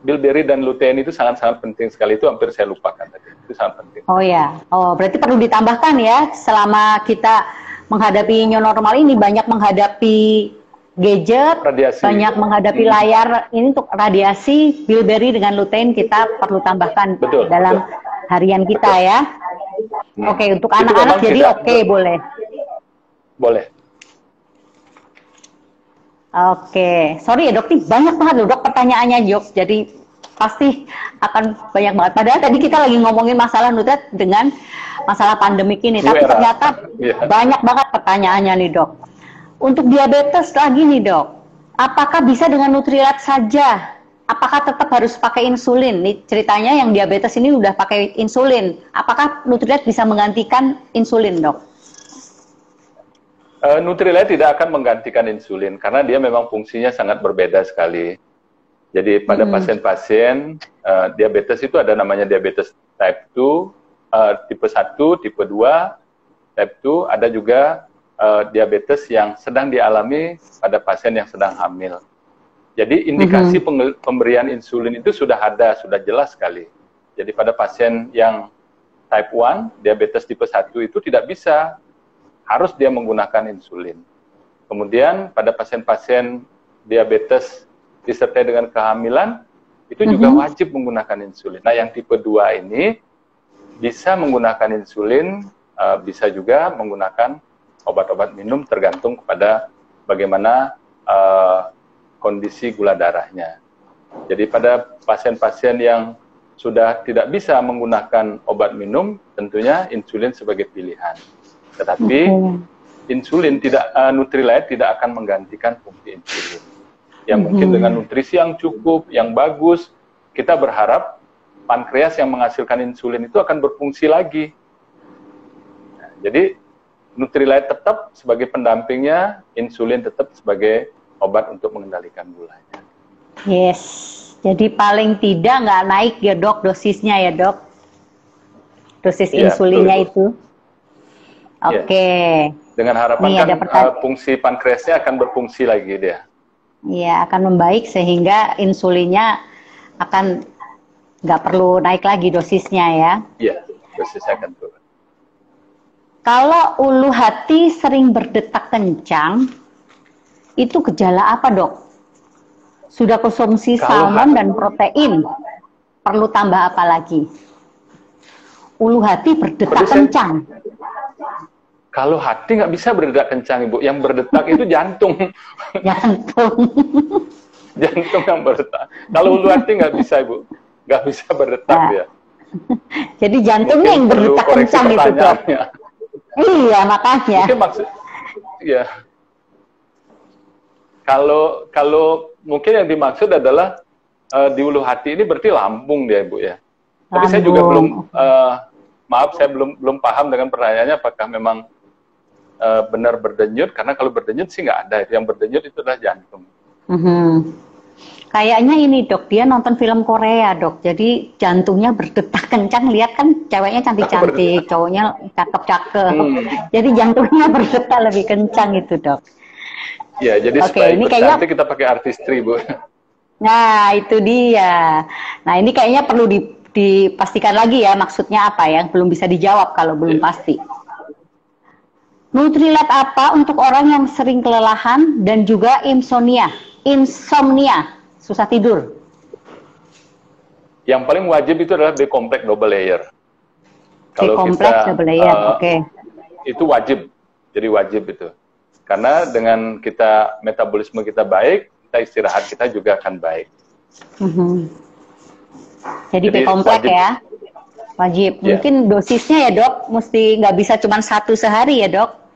bilberry dan lutein itu sangat-sangat penting sekali, itu hampir saya lupakan tadi. Itu sangat penting. Oh ya, berarti perlu ditambahkan ya, selama kita menghadapi new normal ini, banyak menghadapi gadget, radiasi. Banyak menghadapi layar, ini untuk radiasi, bilberry dengan lutein kita perlu tambahkan dalam harian kita ya. Oke, untuk anak-anak jadi boleh. Boleh. Oke, sorry ya dok, banyak banget loh dok pertanyaannya Jok, jadi pasti akan banyak banget. Padahal tadi kita lagi ngomongin masalah Nutrit dengan masalah pandemik ini, tapi ternyata banyak banget pertanyaannya nih dok. Untuk diabetes lagi nih dok, apakah bisa dengan Nutrilite saja? Apakah tetap harus pakai insulin? Nih ceritanya yang diabetes ini udah pakai insulin. Apakah Nutrilite bisa menggantikan insulin dok? Nutrilite tidak akan menggantikan insulin karena dia memang fungsinya sangat berbeda sekali. Jadi pada pasien-pasien diabetes itu ada namanya diabetes type 2, tipe 1, tipe 2, type 2, ada juga diabetes yang sedang dialami pada pasien yang sedang hamil. Jadi indikasi pemberian insulin itu sudah ada, sudah jelas sekali. Jadi pada pasien yang type 1, diabetes tipe 1 itu tidak bisa, harus dia menggunakan insulin. Kemudian pada pasien-pasien diabetes disertai dengan kehamilan, itu juga wajib menggunakan insulin. Nah yang tipe 2 ini bisa menggunakan insulin, bisa juga menggunakan obat-obat minum tergantung kepada bagaimana kondisi gula darahnya. Jadi pada pasien-pasien yang sudah tidak bisa menggunakan obat minum, tentunya insulin sebagai pilihan. Tetapi insulin Nutrilite tidak akan menggantikan fungsi insulin. Yang mungkin dengan nutrisi yang cukup, yang bagus, kita berharap pankreas yang menghasilkan insulin itu akan berfungsi lagi. Nah, jadi Nutrilite tetap sebagai pendampingnya, insulin tetap sebagai obat untuk mengendalikan gulanya. Yes, jadi paling tidak nggak naik ya dok dosisnya ya dok, dosis insulinnya itu. Oke. Dengan harapan fungsi pankreasnya akan berfungsi lagi dia. Iya, akan membaik sehingga insulinnya akan nggak perlu naik lagi dosisnya ya. Iya, dosisnya akan turun. Kalau ulu hati sering berdetak kencang, itu gejala apa dok? Sudah konsumsi salmon dan protein, perlu tambah apa lagi? Ulu hati berdetak kencang. Kalau hati nggak bisa berdetak kencang, Ibu. Yang berdetak itu jantung. Jantung. Jantung yang berdetak. Kalau ulu hati nggak bisa, Ibu. Nggak bisa berdetak ya. Jadi jantungnya yang berdetak kencang itu, Dok. Iya, makanya. Mungkin maksud, ya. Kalau mungkin yang dimaksud adalah di ulu hati ini berarti lambung dia, Ibu ya. Tapi saya juga belum, maaf saya belum paham dengan pertanyaannya apakah memang benar berdenyut, karena kalau berdenyut sih nggak ada, yang berdenyut itu adalah jantung. Kayaknya ini dok, dia nonton film Korea dok, jadi jantungnya berdetak kencang, lihat kan ceweknya cantik-cantik, cowoknya cakep-cakep, jadi jantungnya berdetak lebih kencang itu dok. Ya, jadi supaya ini cantik kita pakai artistry, Bu. Nah, itu dia. Nah, ini kayaknya perlu dipastikan lagi ya, maksudnya apa ya, belum bisa dijawab kalau belum pasti. Nutrilite apa untuk orang yang sering kelelahan dan juga insomnia, susah tidur? Yang paling wajib itu adalah B-complex double layer. Kalau B-complex double layer, itu wajib, jadi wajib itu. Karena dengan kita metabolisme kita baik, kita istirahat kita juga akan baik. Jadi B-complex ya, wajib. Yeah. Mungkin dosisnya ya dok, mesti nggak bisa cuma 1 sehari ya dok?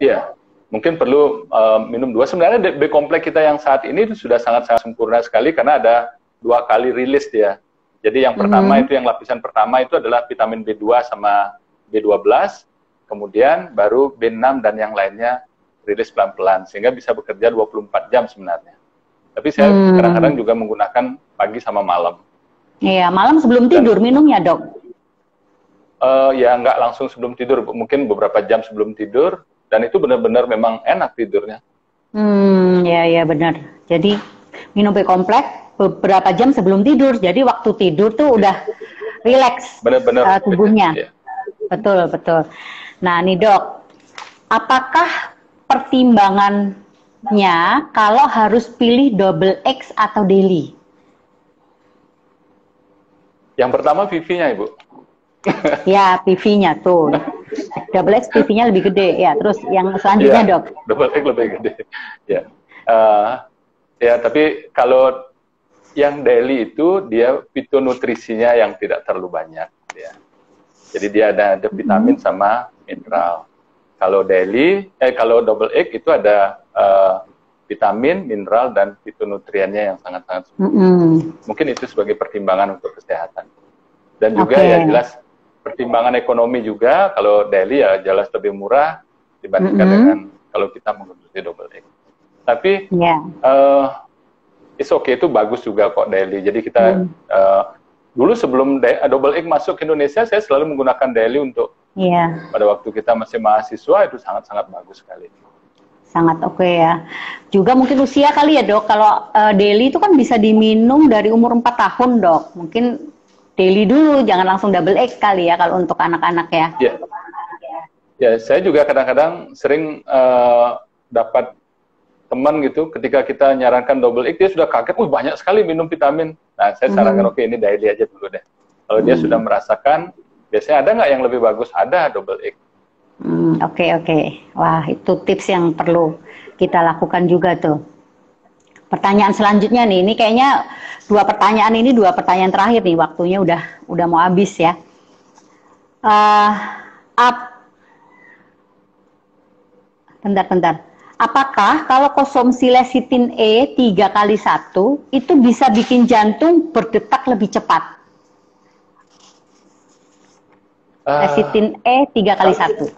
Iya, mungkin perlu minum 2. Sebenarnya B-complex kita yang saat ini itu sudah sangat-sangat sempurna sekali karena ada 2 kali rilis dia. Jadi yang pertama itu yang lapisan pertama itu adalah vitamin B2 sama B12, kemudian baru B6 dan yang lainnya rilis pelan-pelan sehingga bisa bekerja 24 jam sebenarnya. Tapi saya kadang-kadang juga menggunakan pagi sama malam. Iya, malam sebelum tidur minumnya dok? Ya nggak langsung sebelum tidur, mungkin beberapa jam sebelum tidur. Dan itu benar-benar memang enak tidurnya. Ya benar. Jadi minum B-kompleks beberapa jam sebelum tidur. Jadi waktu tidur tuh udah rileks tubuhnya. Ya. Betul, betul. Nah, nih Dok, apakah pertimbangannya kalau harus pilih double X atau daily? Yang pertama PV-nya, Ibu. Ya, PV-nya tuh. Double X PV-nya lebih gede ya. Terus yang selanjutnya, ya, Dok? Double X lebih gede. Ya. Ya, tapi kalau yang daily itu dia fitonutrisinya yang tidak terlalu banyak, ya. Jadi dia ada vitamin sama mineral. Kalau kalau double X itu ada vitamin, mineral, dan fitonutriennya yang sangat-sangat mungkin itu sebagai pertimbangan untuk kesehatan. Dan juga ya jelas pertimbangan ekonomi juga, kalau daily ya jelas lebih murah dibandingkan dengan kalau kita mengkonsumsi double X. Tapi it's okay, itu bagus juga kok daily. Jadi kita dulu sebelum double X masuk ke Indonesia, saya selalu menggunakan daily untuk pada waktu kita masih mahasiswa, itu sangat-sangat bagus sekali. Sangat oke ya. Juga mungkin usia kali ya Dok, kalau daily itu kan bisa diminum dari umur 4 tahun Dok. Mungkin daily dulu, jangan langsung double X kali ya kalau untuk anak-anak ya. Ya, saya juga kadang-kadang sering dapat teman gitu, ketika kita nyarankan double X, dia sudah kaget, banyak sekali minum vitamin. Nah, saya sarankan, oke, ini daily aja dulu deh. Kalau dia sudah merasakan, biasanya ada nggak yang lebih bagus? Ada double X. Oke. Wah, itu tips yang perlu kita lakukan juga tuh. Pertanyaan selanjutnya nih, ini kayaknya dua pertanyaan terakhir nih, waktunya udah mau habis ya. Bentar. Apakah kalau konsumsi lecitin E 3x1 itu bisa bikin jantung berdetak lebih cepat? Lecitin E 3x1.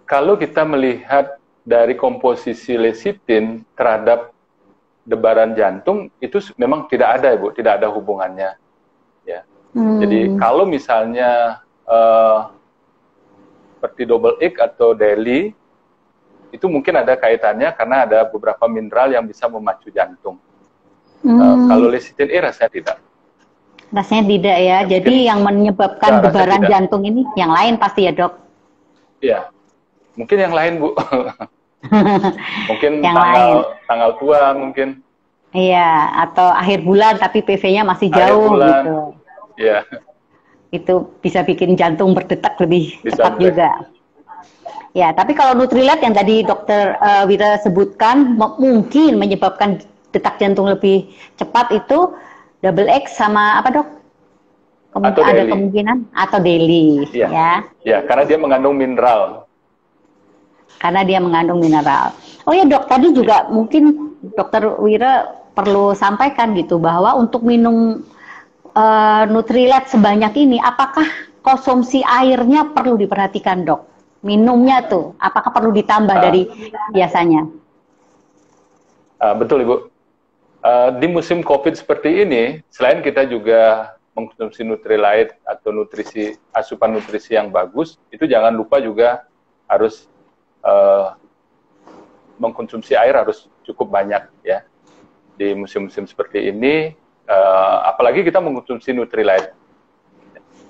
Kalau kita melihat dari komposisi lecitin terhadap debaran jantung, itu memang tidak ada, Ibu, tidak ada hubungannya. Ya. Jadi kalau misalnya seperti double X atau daily, itu mungkin ada kaitannya karena ada beberapa mineral yang bisa memacu jantung. Kalau lecitin E rasanya tidak. Rasanya tidak ya, jadi yang menyebabkan debaran jantung ini yang lain pasti ya Dok? Iya, mungkin yang lain Bu. Mungkin yang tanggal tua mungkin. Iya, atau akhir bulan tapi PV-nya masih jauh gitu. Iya. Itu bisa bikin jantung berdetak lebih cepat juga. Ya, tapi kalau Nutrilite yang tadi Dokter Wira sebutkan mungkin menyebabkan detak jantung lebih cepat, itu double X sama apa Dok? Ada kemungkinan atau daily, ya? Ya, karena dia mengandung mineral. Oh ya Dok, tadi juga mungkin Dokter Wira perlu sampaikan gitu bahwa untuk minum Nutrilite sebanyak ini, apakah konsumsi airnya perlu diperhatikan Dok? Minumnya tuh, apakah perlu ditambah dari biasanya? Betul Ibu. Di musim COVID seperti ini, selain kita juga mengkonsumsi Nutrilite atau asupan nutrisi yang bagus, itu jangan lupa juga harus mengkonsumsi air harus cukup banyak ya. Di musim-musim seperti ini, apalagi kita mengkonsumsi Nutrilite,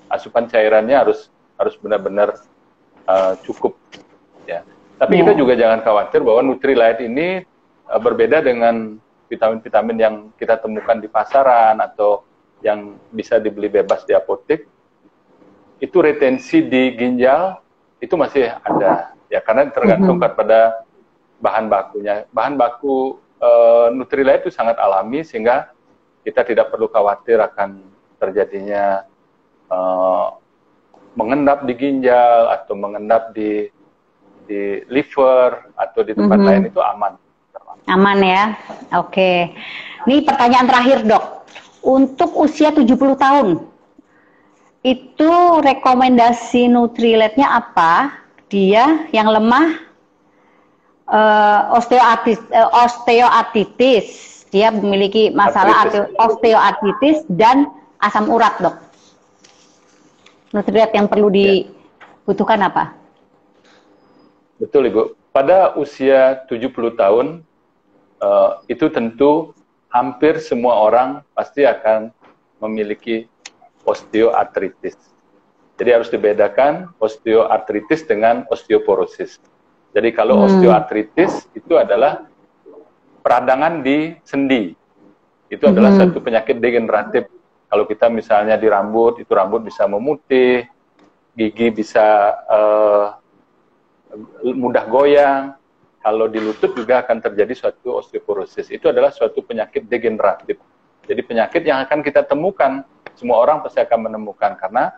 asupan cairannya harus benar-benar cukup ya. Tapi kita juga jangan khawatir bahwa Nutrilite ini berbeda dengan vitamin-vitamin yang kita temukan di pasaran atau yang bisa dibeli bebas di apotek. Itu retensi di ginjal itu masih ada ya, karena tergantung kepada bahan bakunya. Bahan baku Nutrilite itu sangat alami sehingga kita tidak perlu khawatir akan terjadinya mengendap di ginjal atau mengendap di liver atau di tempat lain, itu aman. Aman ya, oke. Ini pertanyaan terakhir Dok. Untuk usia 70 tahun, itu rekomendasi Nutrilite-nya apa? Dia yang lemah, osteoartritis, dia memiliki masalah osteoartritis dan asam urat Dok. Nutrilite yang perlu dibutuhkan apa? Betul Ibu. Pada usia 70 tahun, itu tentu hampir semua orang pasti akan memiliki osteoartritis. Jadi harus dibedakan osteoartritis dengan osteoporosis. Jadi kalau osteoartritis itu adalah peradangan di sendi. Itu adalah satu penyakit degeneratif. Kalau kita misalnya di rambut, itu rambut bisa memutih, gigi bisa mudah goyang. Kalau di lutut juga akan terjadi suatu osteoporosis. Itu adalah suatu penyakit degeneratif. Jadi penyakit yang akan kita temukan, semua orang pasti akan menemukan karena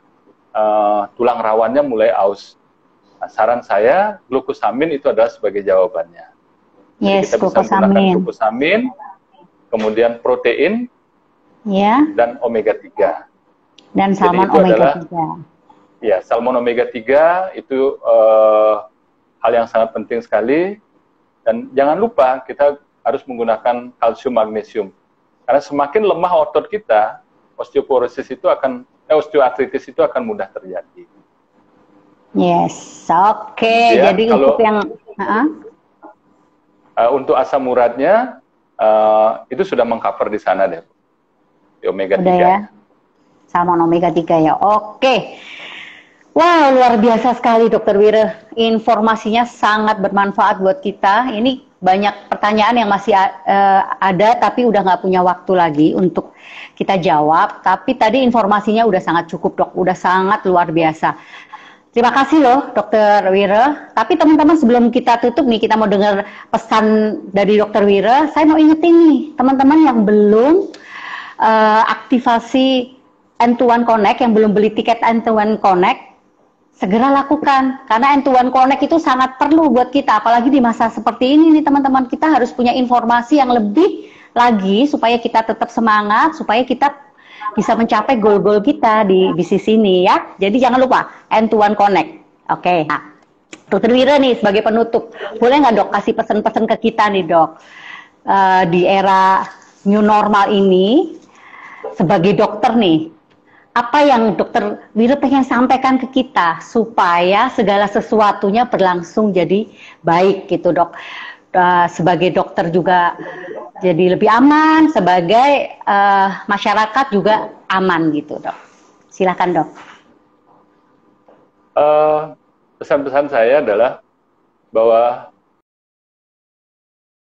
tulang rawannya mulai aus. Nah, saran saya, glukosamin itu adalah sebagai jawabannya. Jadi kita bisa menggunakan glukosamin, kemudian protein, dan omega 3. Dan salmon omega 3. Ya, salmon omega 3 itu hal yang sangat penting sekali. Dan jangan lupa kita harus menggunakan kalsium magnesium. Karena semakin lemah otot kita, osteoartritis itu akan mudah terjadi. Yes, oke. Jadi kalau, untuk yang untuk asam uratnya itu sudah mengcover di sana deh, di omega 3. Ya? Salmon omega 3 ya. Oke. Wow, luar biasa sekali Dokter Wira. Informasinya sangat bermanfaat buat kita. Ini banyak pertanyaan yang masih ada, tapi udah nggak punya waktu lagi untuk kita jawab. Tapi tadi informasinya udah sangat cukup, Dok. Udah sangat luar biasa. Terima kasih loh, Dokter Wira. Tapi teman-teman sebelum kita tutup nih, kita mau dengar pesan dari Dokter Wira. Saya mau ingetin nih, teman-teman yang belum aktivasi N2 Connect, yang belum beli tiket N2 Connect, segera lakukan, karena N2 Connect itu sangat perlu buat kita, apalagi di masa seperti ini nih teman-teman. Kita harus punya informasi yang lebih lagi supaya kita tetap semangat, supaya kita bisa mencapai goal-goal kita di bisnis ini ya. Jadi jangan lupa N2 Connect. Oke. Nah, Dokter Wira nih sebagai penutup, boleh nggak Dok kasih pesan-pesan ke kita nih Dok, di era new normal ini sebagai dokter nih, apa yang Dokter Wira pengen sampaikan ke kita supaya segala sesuatunya berlangsung jadi baik gitu Dok. Sebagai dokter juga jadi lebih aman, sebagai masyarakat juga aman gitu Dok. Silakan Dok. Pesan-pesan saya adalah bahwa